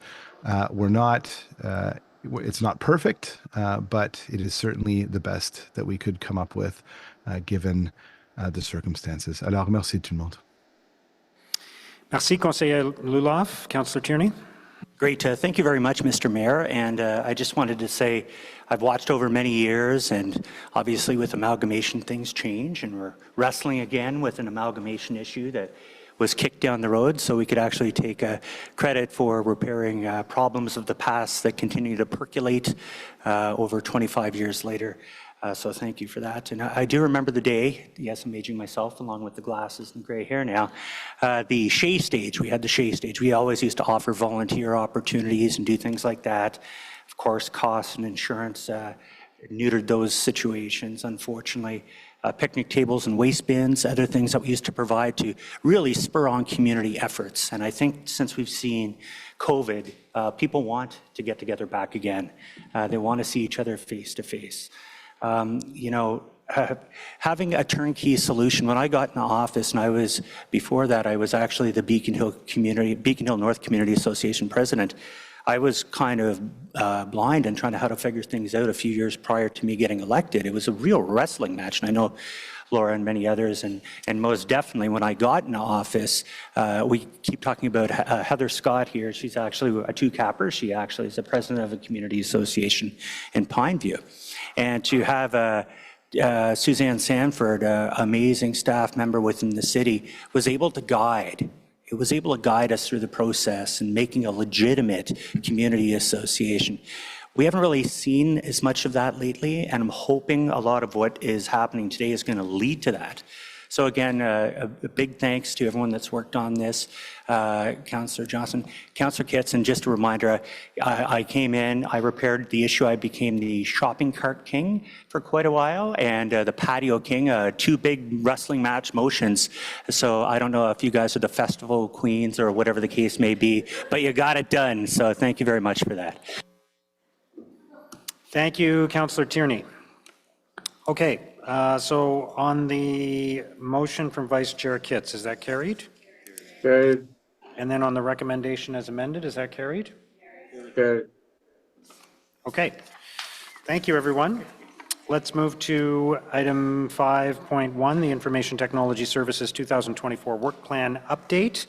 It's not perfect, but it is certainly the best that we could come up with, given the circumstances. Alors, merci tout le monde. Merci, Conseiller Luloff. Councillor Tierney. Great. Thank you very much, Mr. Mayor. And I just wanted to say I've watched over many years, and obviously with amalgamation things change, and we're wrestling again with an amalgamation issue that was kicked down the road, so we could actually take credit for repairing problems of the past that continue to percolate over 25 years later. So thank you for that. And I do remember the day, yes, I'm aging myself along with the glasses and gray hair now, the Shea stage. We had the Shea stage. We always used to offer volunteer opportunities and do things like that. Of course, costs and insurance neutered those situations, unfortunately. Picnic tables and waste bins, other things that we used to provide to really spur on community efforts. And I think since we've seen COVID, people want to get together back again. They want to see each other face to face. Having a turnkey solution, when I got in the office, and before that, I was actually the Beacon Hill North Community Association president. I was kind of blind and trying to how to figure things out a few years prior to me getting elected. It was a real wrestling match, and I know Laura and many others, and most definitely when I got in office, we keep talking about Heather Scott here. She's actually a two-capper. She actually is the president of a community association in Pineview. And to have Suzanne Sanford, an amazing staff member within the city, was able to guide. It was able to guide us through the process and making a legitimate community association. We haven't really seen as much of that lately, and I'm hoping a lot of what is happening today is going to lead to that. So again, a big thanks to everyone that's worked on this, Councillor Johnson, Councillor Kitts, and just a reminder, I came in, I repaired the issue, I became the shopping cart king for quite a while, and the patio king, 2 big wrestling match motions. So I don't know if you guys are the festival queens or whatever the case may be, but you got it done. So thank you very much for that. Thank you, Councillor Tierney. Okay, so on the motion from Vice Chair Kitts, is that carried? Carried. And then on the recommendation as amended, is that carried? Carried. Okay. Thank you, everyone. Let's move to item 5.1, the Information Technology Services 2024 Work Plan Update.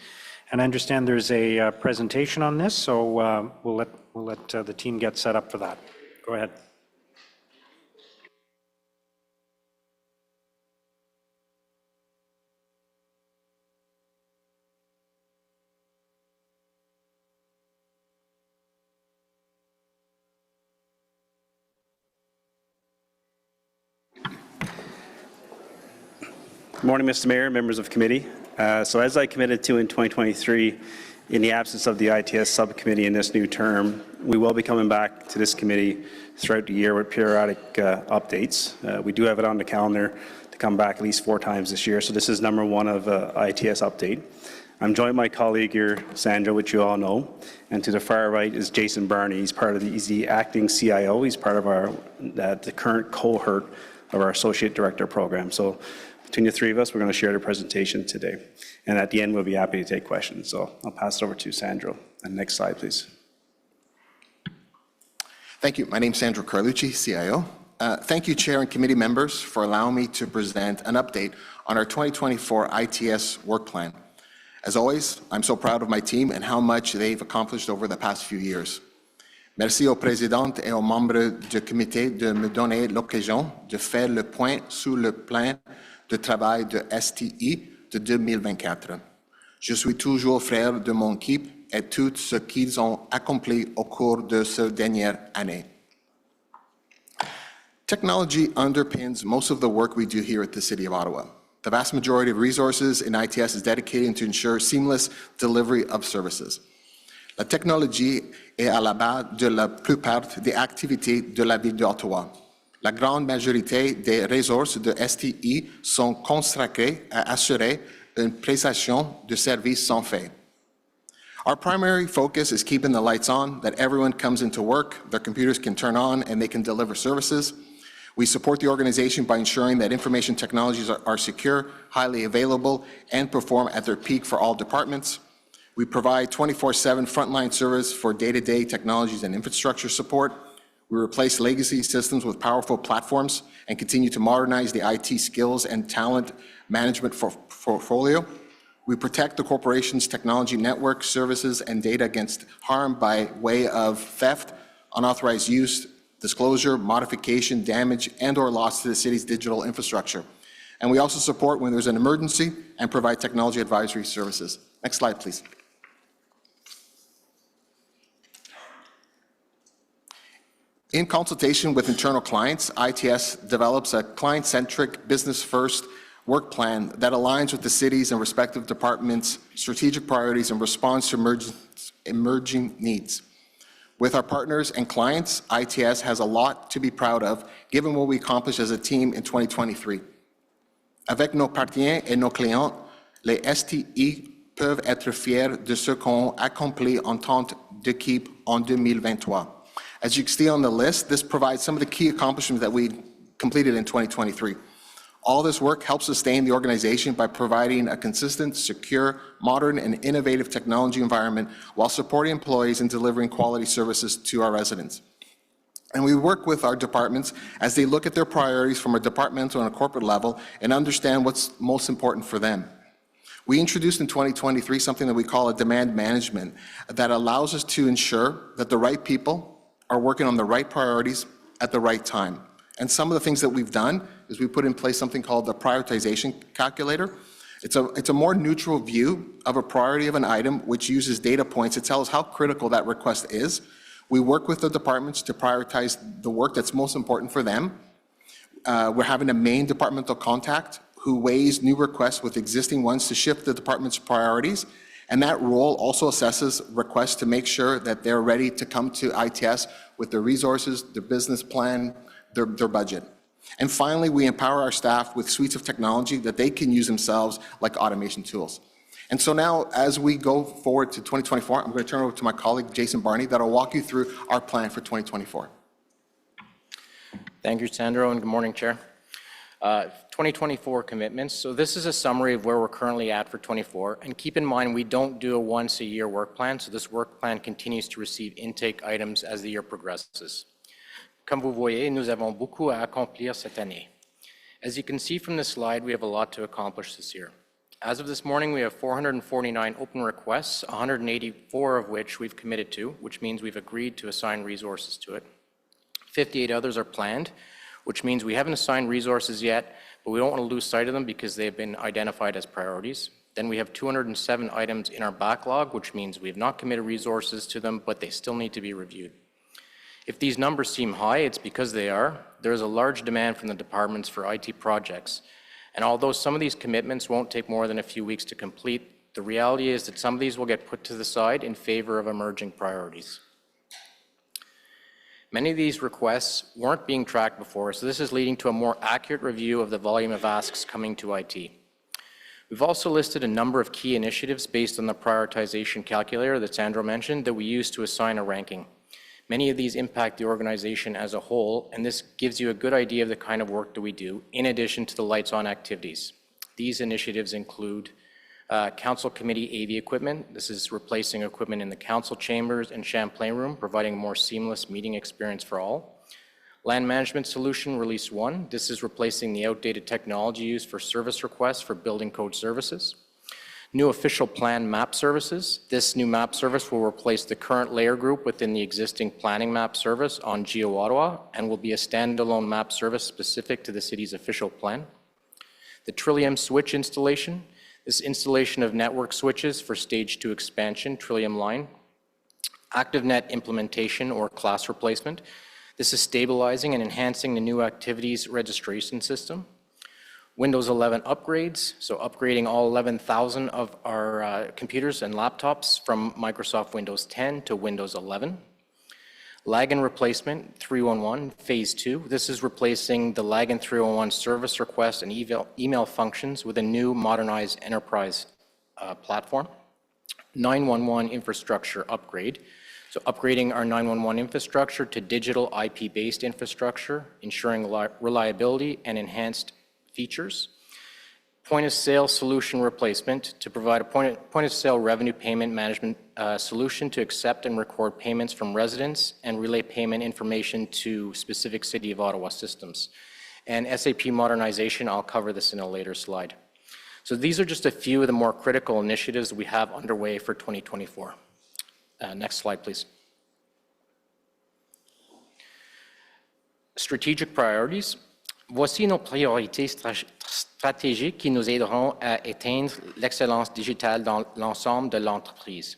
And I understand there's a presentation on this, so we'll let the team get set up for that. Go ahead. Good morning, Mr. Mayor, members of committee. So as I committed to in 2023, in the absence of the ITS subcommittee in this new term, we will be coming back to this committee throughout the year with periodic updates. We do have it on the calendar to come back at least 4 times this year, so this is number 1 of ITS update. I'm joined by my colleague here, Sandra, which you all know, and to the far right is Jason Barney. He's the acting CIO. He's part of the current cohort of our Associate Director program. So between the 3 of us, we're going to share the presentation today. And at the end, we'll be happy to take questions. So I'll pass it over to Sandro. And next slide, please. Thank you. My name is Sandro Carlucci, CIO. Thank you, Chair and committee members, for allowing me to present an update on our 2024 ITS work plan. As always, I'm so proud of my team and how much they've accomplished over the past few years. Merci aux présidentes et aux membres du comité de me donner l'occasion de faire le point sur le plan de travail de STI de 2024. Je suis toujours fier de mon équipe et tout ce qu'ils ont accompli au cours de cette dernière année. Technology underpins most of the work we do here at the City of Ottawa. The vast majority of resources in ITS is dedicated to ensure seamless delivery of services. La technologie est à la base de la plupart des activités de la ville d'Ottawa. La grande majorité des ressources de STI sont consacrées à assurer une prestation de services sans faille. Our primary focus is keeping the lights on, that everyone comes into work, their computers can turn on, and they can deliver services. We support the organization by ensuring that information technologies are secure, highly available, and perform at their peak for all departments. We provide 24/7 frontline service for day-to-day technologies and infrastructure support. We replace legacy systems with powerful platforms and continue to modernize the IT skills and talent management portfolio. We protect the corporation's technology network, services, and data against harm by way of theft, unauthorized use, disclosure, modification, damage, and/or loss to the city's digital infrastructure. And we also support when there's an emergency and provide technology advisory services. Next slide, please. In consultation with internal clients, ITS develops a client-centric, business-first work plan that aligns with the city's and respective departments' strategic priorities and responds to emerging needs. With our partners and clients, ITS has a lot to be proud of, given what we accomplished as a team in 2023. Avec nos partenaires et nos clients, les STI peuvent être fiers de ce qu'on accomplit en tant d'équipe en 2023. As you can see on the list, this provides some of the key accomplishments that we completed in 2023. All this work helps sustain the organization by providing a consistent, secure, modern, and innovative technology environment while supporting employees and delivering quality services to our residents. And we work with our departments as they look at their priorities from a departmental and a corporate level and understand what's most important for them. We introduced in 2023 something that we call a demand management that allows us to ensure that the right people are working on the right priorities at the right time. And some of the things that we've done is we put in place something called the prioritization calculator. It's a more neutral view of a priority of an item, which uses data points to tell us how critical that request is. We work with the departments to prioritize the work that's most important for them. We're having a main departmental contact who weighs new requests with existing ones to shift the department's priorities. And that role also assesses requests to make sure that they're ready to come to ITS with their resources, their business plan, their budget. And finally, we empower our staff with suites of technology that they can use themselves, like automation tools. And so now, as we go forward to 2024, I'm going to turn it over to my colleague, Jason Barney, that will walk you through our plan for 2024. Thank you, Sandro, and good morning, Chair. 2024 commitments. So this is a summary of where we're currently at for 24. And keep in mind, we don't do a once-a-year work plan, so this work plan continues to receive intake items as the year progresses. Comme vous voyez, nous avons beaucoup à accomplir cette année. As you can see from this slide, we have a lot to accomplish this year. As of this morning, we have 449 open requests, 184 of which we've committed to, which means we've agreed to assign resources to it. 58 others are planned, which means we haven't assigned resources yet, but we don't want to lose sight of them because they've been identified as priorities. Then we have 207 items in our backlog, which means we have not committed resources to them, but they still need to be reviewed. If these numbers seem high, it's because they are. There is a large demand from the departments for IT projects. And although some of these commitments won't take more than a few weeks to complete, the reality is that some of these will get put to the side in favor of emerging priorities. Many of these requests weren't being tracked before, so this is leading to a more accurate review of the volume of asks coming to IT. We've also listed a number of key initiatives based on the prioritization calculator that Sandro mentioned that we use to assign a ranking. Many of these impact the organization as a whole, and this gives you a good idea of the kind of work that we do, in addition to the lights-on activities. These initiatives include Council Committee AV equipment. This is replacing equipment in the council chambers and Champlain Room, providing a more seamless meeting experience for all. Land Management Solution Release 1. This is replacing the outdated technology used for service requests for building code services. New Official Plan Map Services. This new map service will replace the current layer group within the existing planning map service on Geo Ottawa and will be a standalone map service specific to the city's official plan. The Trillium Switch Installation. This installation of network switches for Stage 2 expansion, Trillium line. ActiveNet implementation or class replacement. This is stabilizing and enhancing the new activities registration system. Windows 11 upgrades, so upgrading all 11,000 of our computers and laptops from Microsoft Windows 10 to Windows 11. Lag and replacement 311 phase 2. This is replacing the lag and 311 service request and email functions with a new modernized enterprise platform. 911 infrastructure upgrade. So upgrading our 911 infrastructure to digital IP-based infrastructure, ensuring reliability and enhanced features. Point of sale solution replacement to provide a point of sale revenue payment management solution to accept and record payments from residents and relay payment information to specific City of Ottawa systems. And SAP modernization, I'll cover this in a later slide. So these are just a few of the more critical initiatives we have underway for 2024. Next slide, please. Strategic priorities. Voici nos priorités stratégiques qui nous aideront à atteindre l'excellence digitale dans l'ensemble de l'entreprise.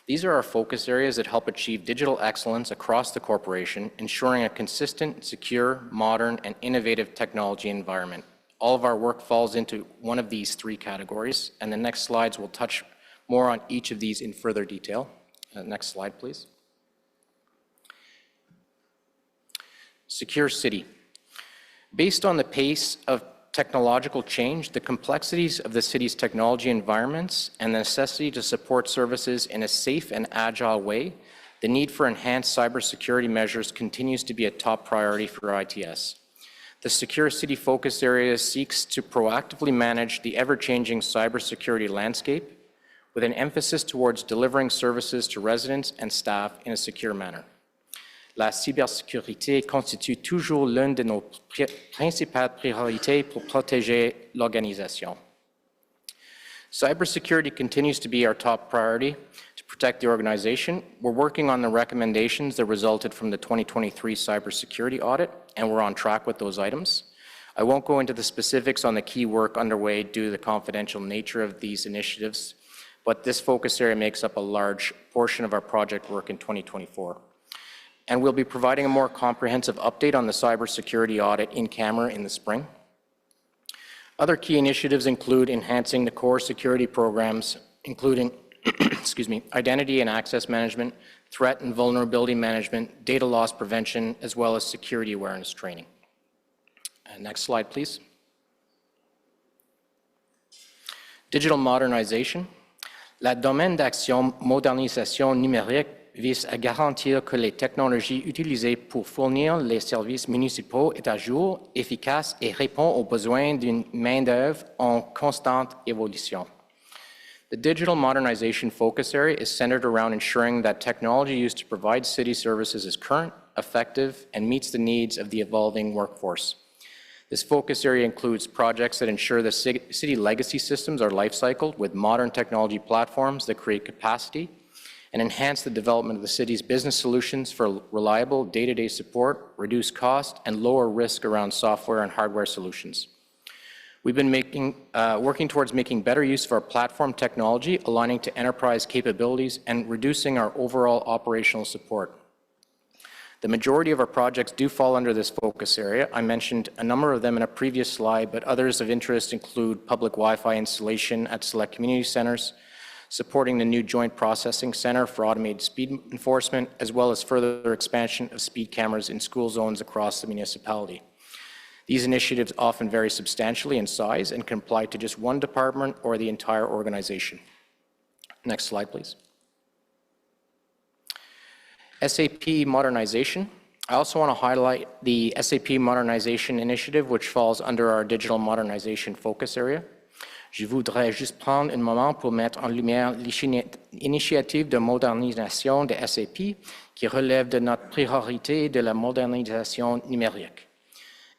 These are our focus areas that help achieve digital excellence across the corporation, ensuring a consistent, secure, modern, and innovative technology environment. All of our work falls into one of these three categories, and the next slides will touch more on each of these in further detail. Next slide, please. Secure City. Based on the pace of technological change, the complexities of the city's technology environments, and the necessity to support services in a safe and agile way, the need for enhanced cybersecurity measures continues to be a top priority for ITS. The Secure City focus area seeks to proactively manage the ever-changing cybersecurity landscape with an emphasis towards delivering services to residents and staff in a secure manner. La cybersécurité constitue toujours l'une de nos principales priorités pour protéger l'organisation. Cybersecurity continues to be our top priority to protect the organization. We're working on the recommendations that resulted from the 2023 cybersecurity audit, and we're on track with those items. I won't go into the specifics on the key work underway due to the confidential nature of these initiatives, but this focus area makes up a large portion of our project work in 2024. And we'll be providing a more comprehensive update on the cybersecurity audit in camera in the spring. Other key initiatives include enhancing the core security programs, including excuse me, identity and access management, threat and vulnerability management, data loss prevention, as well as security awareness training. Next slide, please. Digital modernization. La domaine d'action modernisation numérique vise à garantir que les technologies utilisées pour fournir les services municipaux est à jour, efficace et répond aux besoins d'une main-d'œuvre en constante évolution. The digital modernization focus area is centered around ensuring that technology used to provide city services is current, effective, and meets the needs of the evolving workforce. This focus area includes projects that ensure the city legacy systems are life-cycled with modern technology platforms that create capacity and enhance the development of the city's business solutions for reliable day-to-day support, reduce cost, and lower risk around software and hardware solutions. We've been working towards making better use of our platform technology, aligning to enterprise capabilities, and reducing our overall operational support. The majority of our projects do fall under this focus area. I mentioned a number of them in a previous slide, but others of interest include public Wi-Fi installation at select community centers, supporting the new Joint Processing Center for automated speed enforcement, as well as further expansion of speed cameras in school zones across the municipality. These initiatives often vary substantially in size and can apply to just one department or the entire organization. Next slide, please. SAP modernization. I also want to highlight the SAP modernization initiative, which falls under our digital modernization focus area. Je voudrais juste prendre un moment pour mettre en lumière l'initiative de modernisation de SAP qui relève de notre priorité de la modernisation numérique.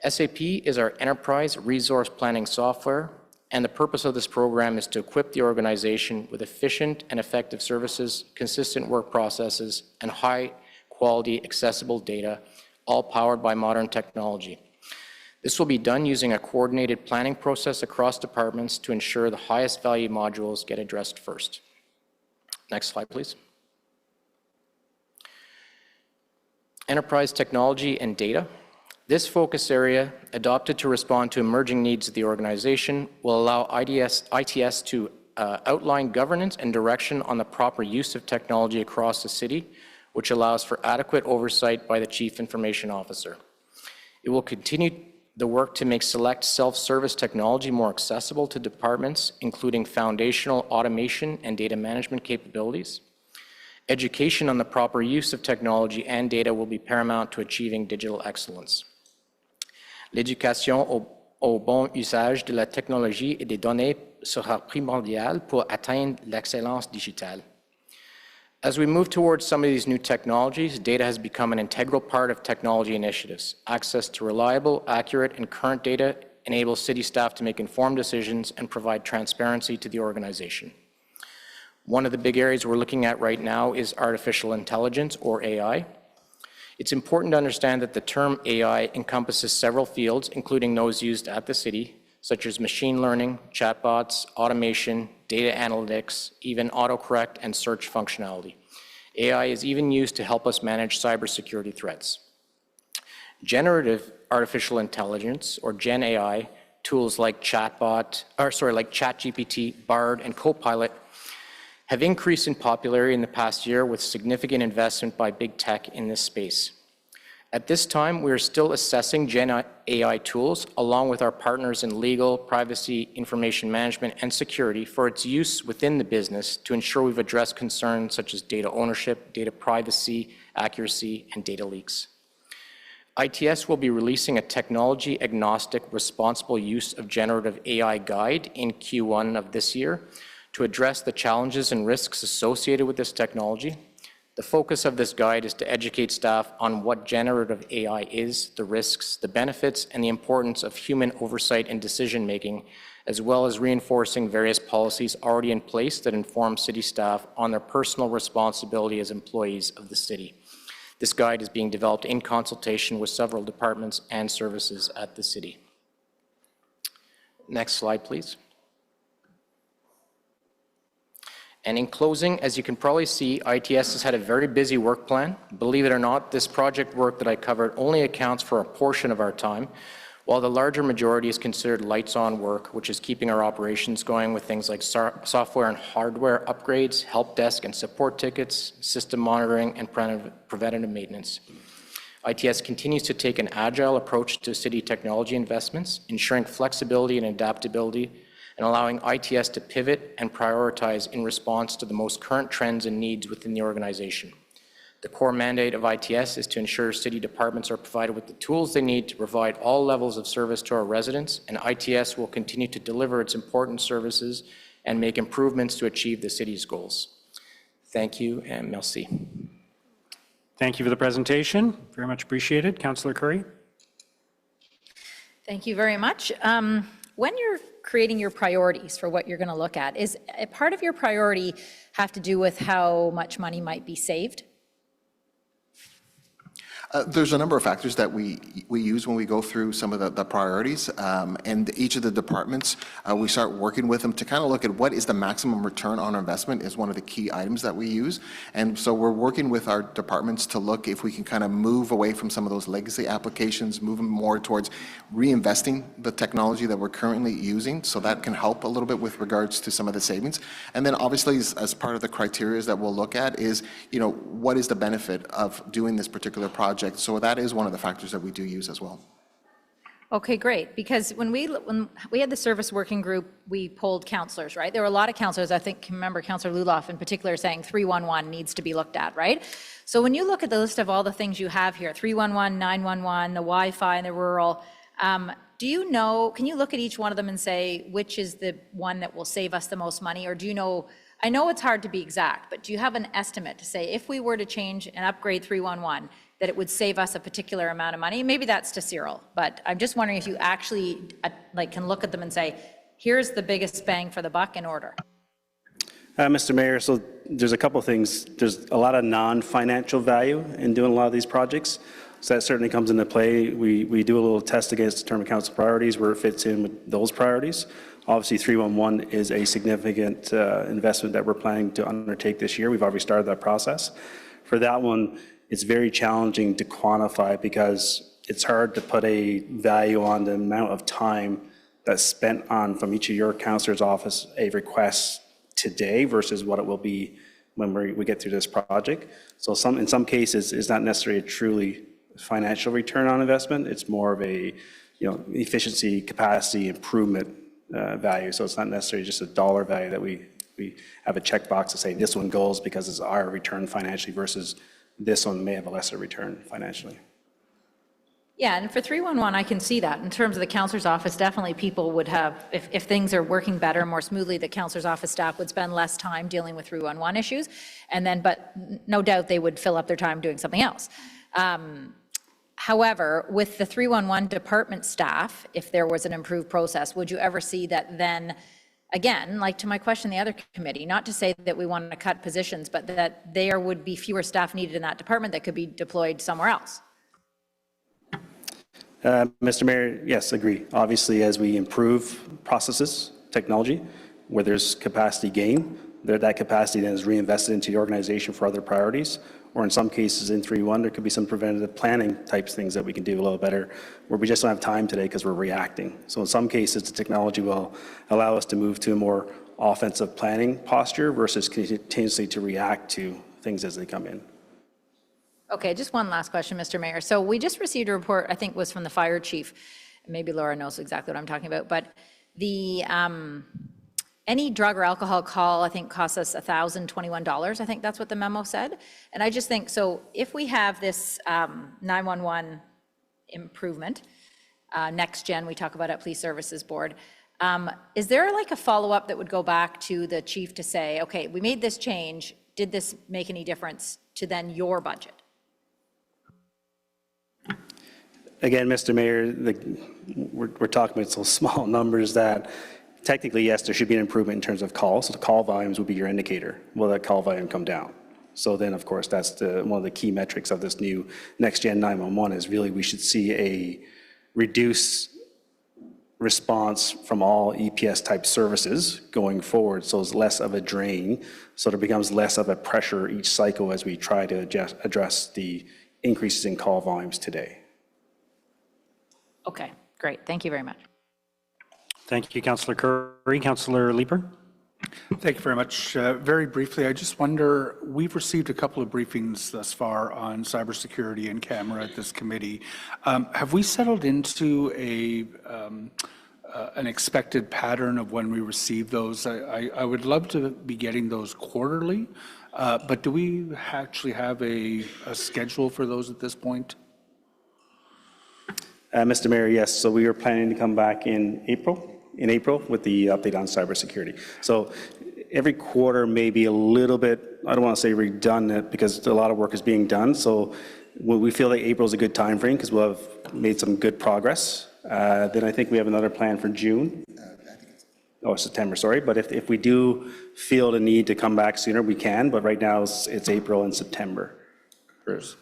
SAP is our enterprise resource planning software, and the purpose of this program is to equip the organization with efficient and effective services, consistent work processes, and high-quality, accessible data, all powered by modern technology. This will be done using a coordinated planning process across departments to ensure the highest value modules get addressed first. Next slide, please. Enterprise technology and data. This focus area, adopted to respond to emerging needs of the organization, will allow ITS to outline governance and direction on the proper use of technology across the city, which allows for adequate oversight by the Chief Information Officer. It will continue the work to make select self-service technology more accessible to departments, including foundational automation and data management capabilities. Education on the proper use of technology and data will be paramount to achieving digital excellence. L'éducation au bon usage de la technologie et des données sera primordiale pour atteindre l'excellence digitale. As we move towards some of these new technologies, data has become an integral part of technology initiatives. Access to reliable, accurate, and current data enables city staff to make informed decisions and provide transparency to the organization. One of the big areas we're looking at right now is artificial intelligence, or AI. It's important to understand that the term AI encompasses several fields, including those used at the city, such as machine learning, chatbots, automation, data analytics, even autocorrect and search functionality. AI is even used to help us manage cybersecurity threats. Generative artificial intelligence, or Gen AI, tools like ChatGPT, Bard, and Copilot have increased in popularity in the past year with significant investment by big tech in this space. At this time, we are still assessing Gen AI tools along with our partners in legal, privacy, information management, and security for its use within the business to ensure we've addressed concerns such as data ownership, data privacy, accuracy, and data leaks. ITS will be releasing a technology-agnostic responsible use of generative AI guide in Q1 of this year to address the challenges and risks associated with this technology. The focus of this guide is to educate staff on what generative AI is, the risks, the benefits, and the importance of human oversight and decision-making, as well as reinforcing various policies already in place that inform city staff on their personal responsibility as employees of the city. This guide is being developed in consultation with several departments and services at the city. Next slide, please. And in closing, as you can probably see, ITS has had a very busy work plan. Believe it or not, this project work that I covered only accounts for a portion of our time. while the larger majority is considered lights-on work, which is keeping our operations going with things like software and hardware upgrades, help desk and support tickets, system monitoring, and preventative maintenance. ITS continues to take an agile approach to city technology investments, ensuring flexibility and adaptability, and allowing ITS to pivot and prioritize in response to the most current trends and needs within the organization. The core mandate of ITS is to ensure city departments are provided with the tools they need to provide all levels of service to our residents, and ITS will continue to deliver its important services and make improvements to achieve the city's goals. Thank you, and merci. Thank you for the presentation. Very much appreciated. Councillor Curry. Thank you very much. When you're creating your priorities for what you're going to look at, is a part of your priority have to do with how much money might be saved? There's a number of factors that we use when we go through some of the priorities, and each of the departments, we start working with them to kind of look at what is the maximum return on investment is one of the key items that we use. And so we're working with our departments to look if we can kind of move away from some of those legacy applications, moving more towards reinvesting the technology that we're currently using. So that can help a little bit with regards to some of the savings. And then obviously as part of the criteria that we'll look at is, what is the benefit of doing this particular project? So that is one of the factors that we do use as well. Okay, great. Because when we had the service working group, we polled councillors, right? There were a lot of councillors, I think, remember Councillor Luloff in particular saying 311 needs to be looked at, right? So when you look at the list of all the things you have here, 311, 911, the Wi-Fi and the rural, do you know, can you look at each one of them and say which is the one that will save us the most money? Or do you know, I know it's hard to be exact, but do you have an estimate to say if we were to change and upgrade 311, that it would save us a particular amount of money? Maybe that's to Cyril, but I'm just wondering if you actually can look at them and say, here's the biggest bang for the buck in order. Mr. Mayor, so there's a couple of things. There's a lot of non-financial value in doing a lot of these projects. So that certainly comes into play. We do a little test against determined council priorities where it fits in with those priorities. Obviously, 311 is a significant investment that we're planning to undertake this year. We've already started that process. For that one, it's very challenging to quantify because it's hard to put a value on the amount of time that's spent on from each of your councillor's office a request today versus what it will be when we get through this project. So in some cases, it's not necessarily a truly financial return on investment. It's more of a efficiency, capacity improvement value. So it's not necessarily just a dollar value that we have a checkbox to say this one goes because it's our return financially versus this one may have a lesser return financially. Yeah, and for 311, I can see that. In terms of the counselor's office, definitely people would have, if things are working better, more smoothly, the counselor's office staff would spend less time dealing with 311 issues. And then, but no doubt they would fill up their time doing something else. However, with the 311 department staff, if there was an improved process, would you ever see that then, again, like to my question, the other committee, not to say that we want to cut positions, but that there would be fewer staff needed in that department that could be deployed somewhere else? Mr. Mayor, yes, agree. Obviously, as we improve processes, technology, where there's capacity gain, that capacity then is reinvested into the organization for other priorities. Or in some cases in 3.1, there could be some preventative planning types things that we can do a little better, where we just don't have time today because we're reacting. So in some cases, the technology will allow us to move to a more offensive planning posture versus continuously to react to things as they come in. Okay, just one last question, Mr. Mayor. So we just received a report, I think was from the fire chief. Maybe Laura knows exactly what I'm talking about, but the any drug or alcohol call, I think, costs us $1,021. I think that's what the memo said. And I just think, so if we have this 911 improvement, next gen, we talk about at Police Services Board, is there like a follow-up that would go back to the chief to say, okay, we made this change, did this make any difference to then your budget? Again, Mr. Mayor, we're talking about so small numbers that technically, yes, there should be an improvement in terms of calls. So the call volumes would be your indicator. Will that call volume come down? So then, of course, that's one of the key metrics of this new next-gen 911 is really we should see a reduced response from all EPS-type services going forward. So it's less of a drain. So there becomes less of a pressure each cycle as we try to address the increases in call volumes today. Okay, Great, thank you very much. Thank you, Councillor Curry. Councillor Leeper? Thank you very much. Very briefly, I just wonder, we've received a couple of briefings thus far on cybersecurity and camera at this committee. Have we settled into an expected pattern of when we receive those? I would love to be getting those quarterly, but do we actually have a schedule for those at this point? Mr. Mayor, yes. So we are planning to come back in April with the update on cybersecurity. So every quarter may be a little bit, I don't want to say redundant because a lot of work is being done. So we feel like April is a good time frame because we'll have made some good progress. Then I think we have another plan for June. September, sorry. But if we do feel the need to come back sooner, we can. But right now it's April and September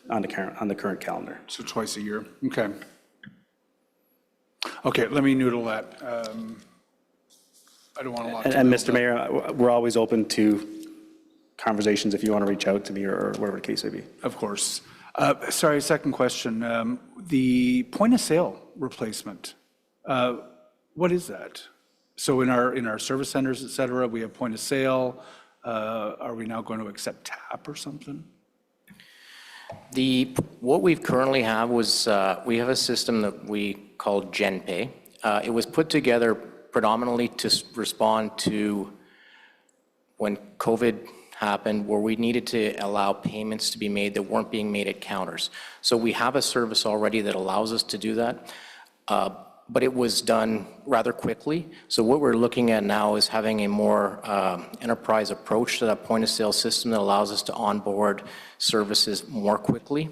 on the current calendar. So twice a year. Okay. Okay, let me noodle that. I don't want to lock. And Mr. Mayor, we're always open to conversations if you want to reach out to me or whatever the case may be. Of course. Sorry, second question. The point of sale replacement, what is that? So in our service centers, et cetera, we have point of sale. Are we now going to accept tap or something? What we've currently have was, we have a system that we call GenPay. It was put together predominantly to respond to when COVID happened, where we needed to allow payments to be made that weren't being made at counters. So we have a service already that allows us to do that, but it was done rather quickly. So what we're looking at now is having a more enterprise approach to that point of sale system that allows us to onboard services more quickly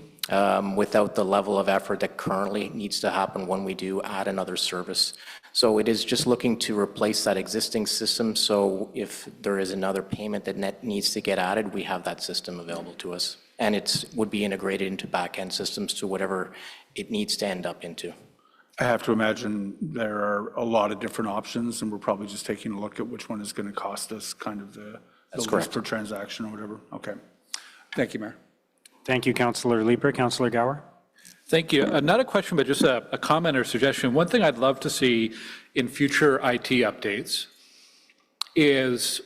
without the level of effort that currently needs to happen when we do add another service. So it is just looking to replace that existing system. So if there is another payment that needs to get added, we have that system available to us. And it would be integrated into back-end systems to whatever it needs to end up into. I have to imagine there are a lot of different options, and we're probably just taking a look at which one is going to cost us kind of the least per transaction or whatever. Okay. Thank you, Mayor. Thank you, Councillor Leeper. Councillor Gower? Thank you. Not a question, but just a comment or suggestion. One thing I'd love to see in future IT updates is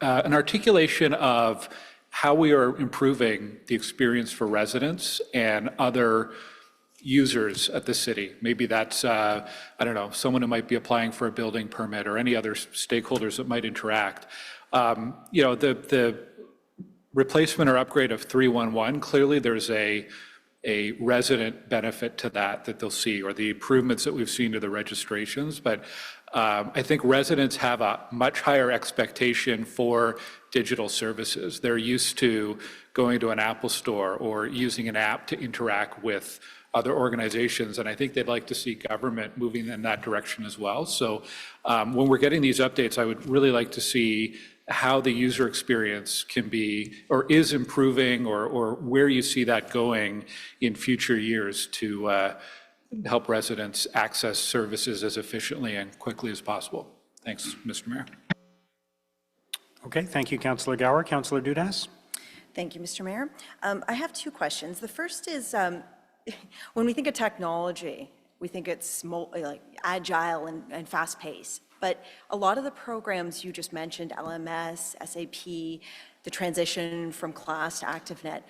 an articulation of how we are improving the experience for residents and other users at the city. Maybe that's, I don't know, someone who might be applying for a building permit or any other stakeholders that might interact. The replacement or upgrade of 311, clearly there's a resident benefit to that they'll see, or the improvements that we've seen to the registrations. But I think residents have a much higher expectation for digital services. They're used to going to an Apple store or using an app to interact with other organizations, and I think they'd like to see government moving in that direction as well. So when we're getting these updates, I would really like to see how the user experience can be or is improving, or where you see that going in future years to help residents access services as efficiently and quickly as possible. Thanks, Mr. Mayor. Okay, thank you, Councillor Gower. Councillor Dudas? Thank you, Mr. Mayor. I have two questions. The first is, when we think of technology, we think it's like agile and fast-paced. But a lot of the programs you just mentioned, LMS, SAP, the transition from CLAS to ActiveNet,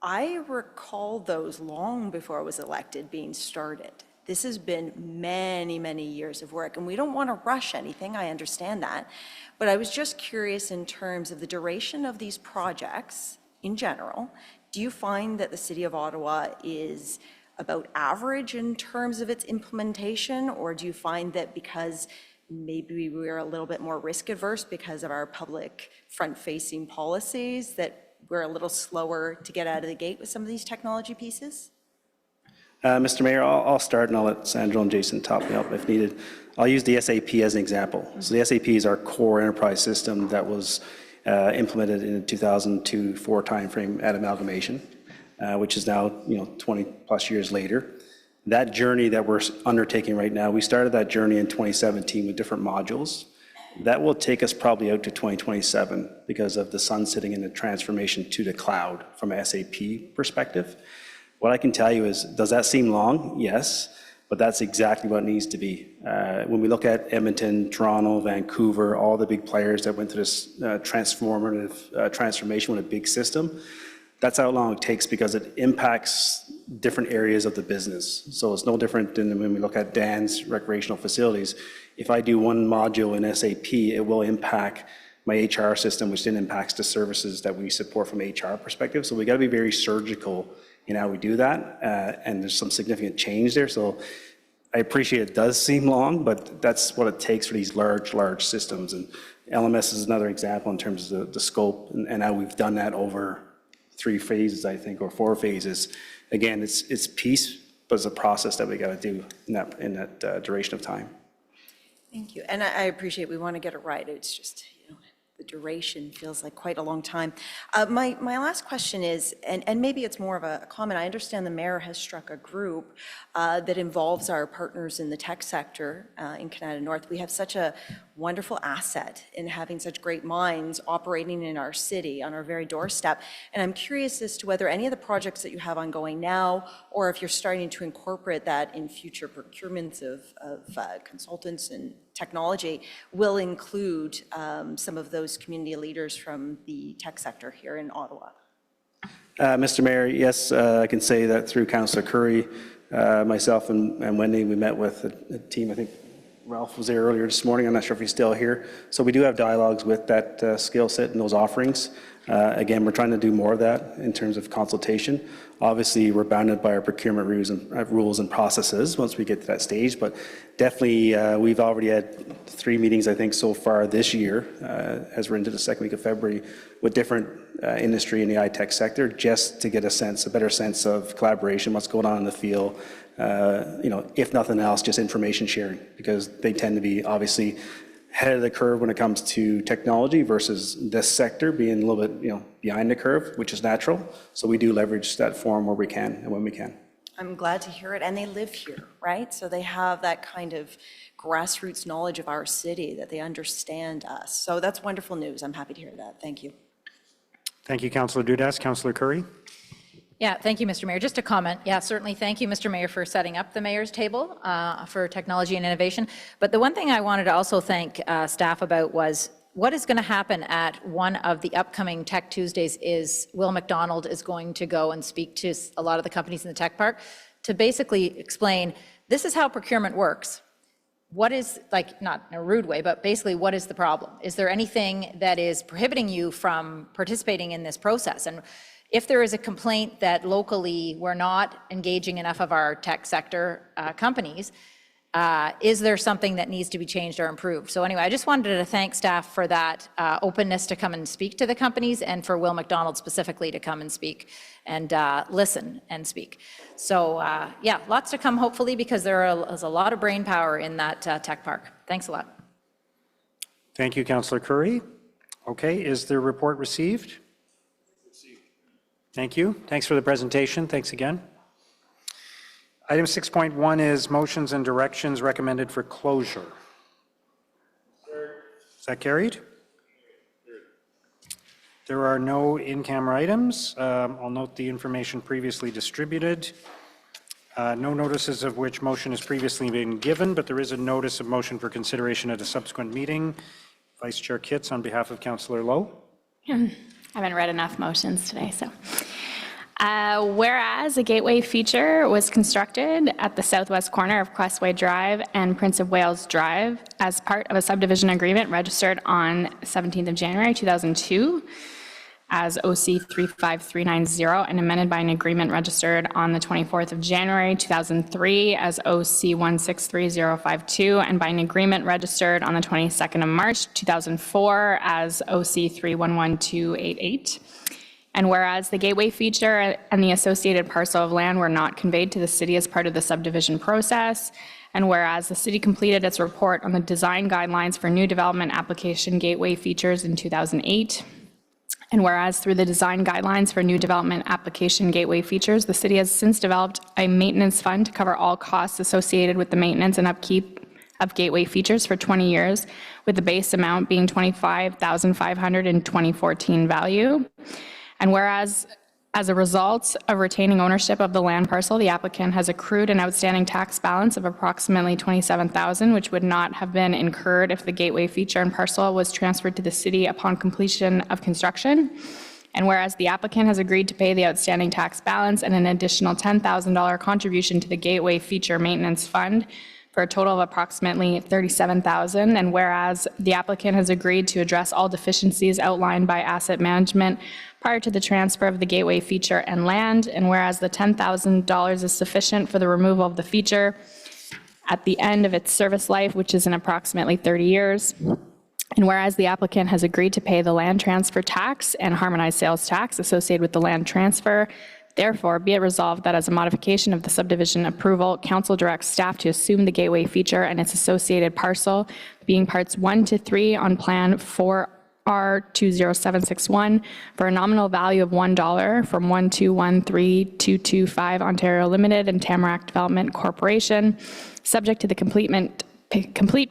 I recall those long before I was elected being started. This has been many, many years of work, and we don't want to rush anything, I understand that. But I was just curious in terms of the duration of these projects in general. Do you find that the City of Ottawa is about average in terms of its implementation, or do you find that because maybe we're a little bit more risk averse because of our public front-facing policies that we're a little slower to get out of the gate with some of these technology pieces? Mr. Mayor, I'll start and I'll let Sandra and Jason top me up if needed. I'll use the SAP as an example. So the SAP is our core enterprise system that was implemented in the 2002-04 timeframe at amalgamation, which is now 20 plus years later. That journey that we're undertaking right now, we started that journey in 2017 with different modules. That will take us probably out to 2027 because of the sunsetting and the transformation to the cloud from an SAP perspective. What I can tell you is, does that seem long? Yes. but that's exactly what it needs to be. When we look at Edmonton, Toronto, Vancouver, all the big players that went through this transformative transformation with a big system, that's how long it takes because it impacts different areas of the business. So it's no different than when we look at Dan's recreational facilities. If I do one module in SAP, it will impact my HR system, which then impacts the services that we support from an HR perspective. So we got to be very surgical in how we do that, and there's some significant change there. So I appreciate it does seem long, but that's what it takes for these large systems. And LMS is another example in terms of the scope and how we've done that over 3 phases, I think, or 4 phases. Again, it's piece, but it's a process that we got to do in that duration of time. Thank you. And I appreciate we want to get it right. It's just, the duration feels like quite a long time. My last question is, and maybe it's more of a comment, I understand the mayor has struck a group that involves our partners in the tech sector in Canada North. We have such a wonderful asset in having such great minds operating in our city on our very doorstep. And I'm curious as to whether any of the projects that you have ongoing now, or if you're starting to incorporate that in future procurements of consultants and technology, will include some of those community leaders from the tech sector here in Ottawa. Mr. Mayor, yes, I can say that through Councillor Curry, myself and Wendy, we met with a team. I think Ralph was there earlier this morning. I'm not sure if he's still here. So we do have dialogues with that skill set and those offerings. Again, we're trying to do more of that in terms of consultation. Obviously, we're bounded by our procurement rules and processes once we get to that stage, but definitely we've already had 3 meetings, I think, so far this year, as we're into the 2nd week of February, with different industry in the high-tech sector, just to get a better sense of collaboration, what's going on in the field, if nothing else, just information sharing, because they tend to be obviously ahead of the curve when it comes to technology versus this sector being a little bit, behind the curve, which is natural. So we do leverage that forum where we can and when we can. I'm glad to hear it. And they live here, right? So they have that kind of grassroots knowledge of our city, that they understand us. So that's wonderful news. I'm happy to hear that. Thank you. Thank you, Councillor Dudas. Councillor Curry. Yeah, thank you, Mr. Mayor. Just a comment. Yeah, certainly thank you, Mr. Mayor, for setting up the mayor's table for technology and innovation. But the one thing I wanted to also thank staff about was what is going to happen at one of the upcoming Tech Tuesdays is Will McDonald is going to go and speak to a lot of the companies in the tech park to basically explain, this is how procurement works. What is, not in a rude way, but basically what is the problem? Is there anything that is prohibiting you from participating in this process? And if there is a complaint that locally we're not engaging enough of our tech sector companies, is there something that needs to be changed or improved? So anyway, I just wanted to thank staff for that openness to come and speak to the companies, and for Will McDonald specifically to come and speak and listen and speak. So yeah, lots to come hopefully, because there's a lot of brain power in that tech park. Thanks a lot. Thank you, Councillor Curry. Okay, is the report received? Thank you. Thanks for the presentation. Thanks again. Item 6.1 is motions and directions recommended for closure. Is that carried? There are no in-camera items. I'll note the information previously distributed. No notices of which motion has previously been given, but there is a notice of motion for consideration at a subsequent meeting. Vice Chair Kitts on behalf of Councillor Lowe. I haven't read enough motions today, so. Whereas a gateway feature was constructed at the southwest corner of Questway Drive and Prince of Wales Drive as part of a subdivision agreement registered on 17th of January 2002 as OC 35390 and amended by an agreement registered on the 24th of January 2003 as OC 163052 and by an agreement registered on the 22nd of March 2004 as OC 311288. And whereas the gateway feature and the associated parcel of land were not conveyed to the city as part of the subdivision process, and whereas the city completed its report on the design guidelines for new development application gateway features in 2008, and whereas through the design guidelines for new development application gateway features, the city has since developed a maintenance fund to cover all costs associated with the maintenance and upkeep of gateway features for 20 years, with the base amount being $25,500 in 2014 value. And whereas As a result of retaining ownership of the land parcel, the applicant has accrued an outstanding tax balance of approximately $27,000, which would not have been incurred if the gateway feature and parcel was transferred to the city upon completion of construction. And whereas the applicant has agreed to pay the outstanding tax balance and an additional $10,000 contribution to the gateway feature maintenance fund for a total of approximately $37,000, and whereas the applicant has agreed to address all deficiencies outlined by asset management prior to the transfer of the gateway feature and land, and whereas the $10,000 is sufficient for the removal of the feature at the end of its service life, which is in approximately 30 years, and whereas the applicant has agreed to pay the land transfer tax and harmonized sales tax associated with the land transfer, therefore, be it resolved that as a modification of the subdivision approval, council directs staff to assume the gateway feature and its associated parcel, being parts 1 to 3 on Plan 4R20761, for a nominal value of $1 from 1213225 Ontario Limited and Tamarack Development Corporation, subject to the complete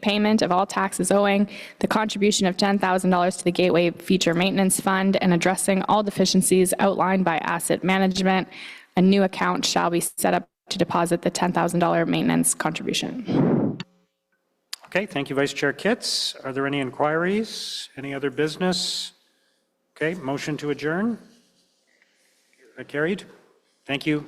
payment of all taxes owing, the contribution of $10,000 to the Gateway Feature Maintenance Fund, and addressing all deficiencies outlined by asset management. A new account shall be set up to deposit the $10,000 maintenance contribution. Okay, thank you, Vice Chair Kitts. Are there any inquiries? Any other business? Okay, motion to adjourn? Carried. Thank you.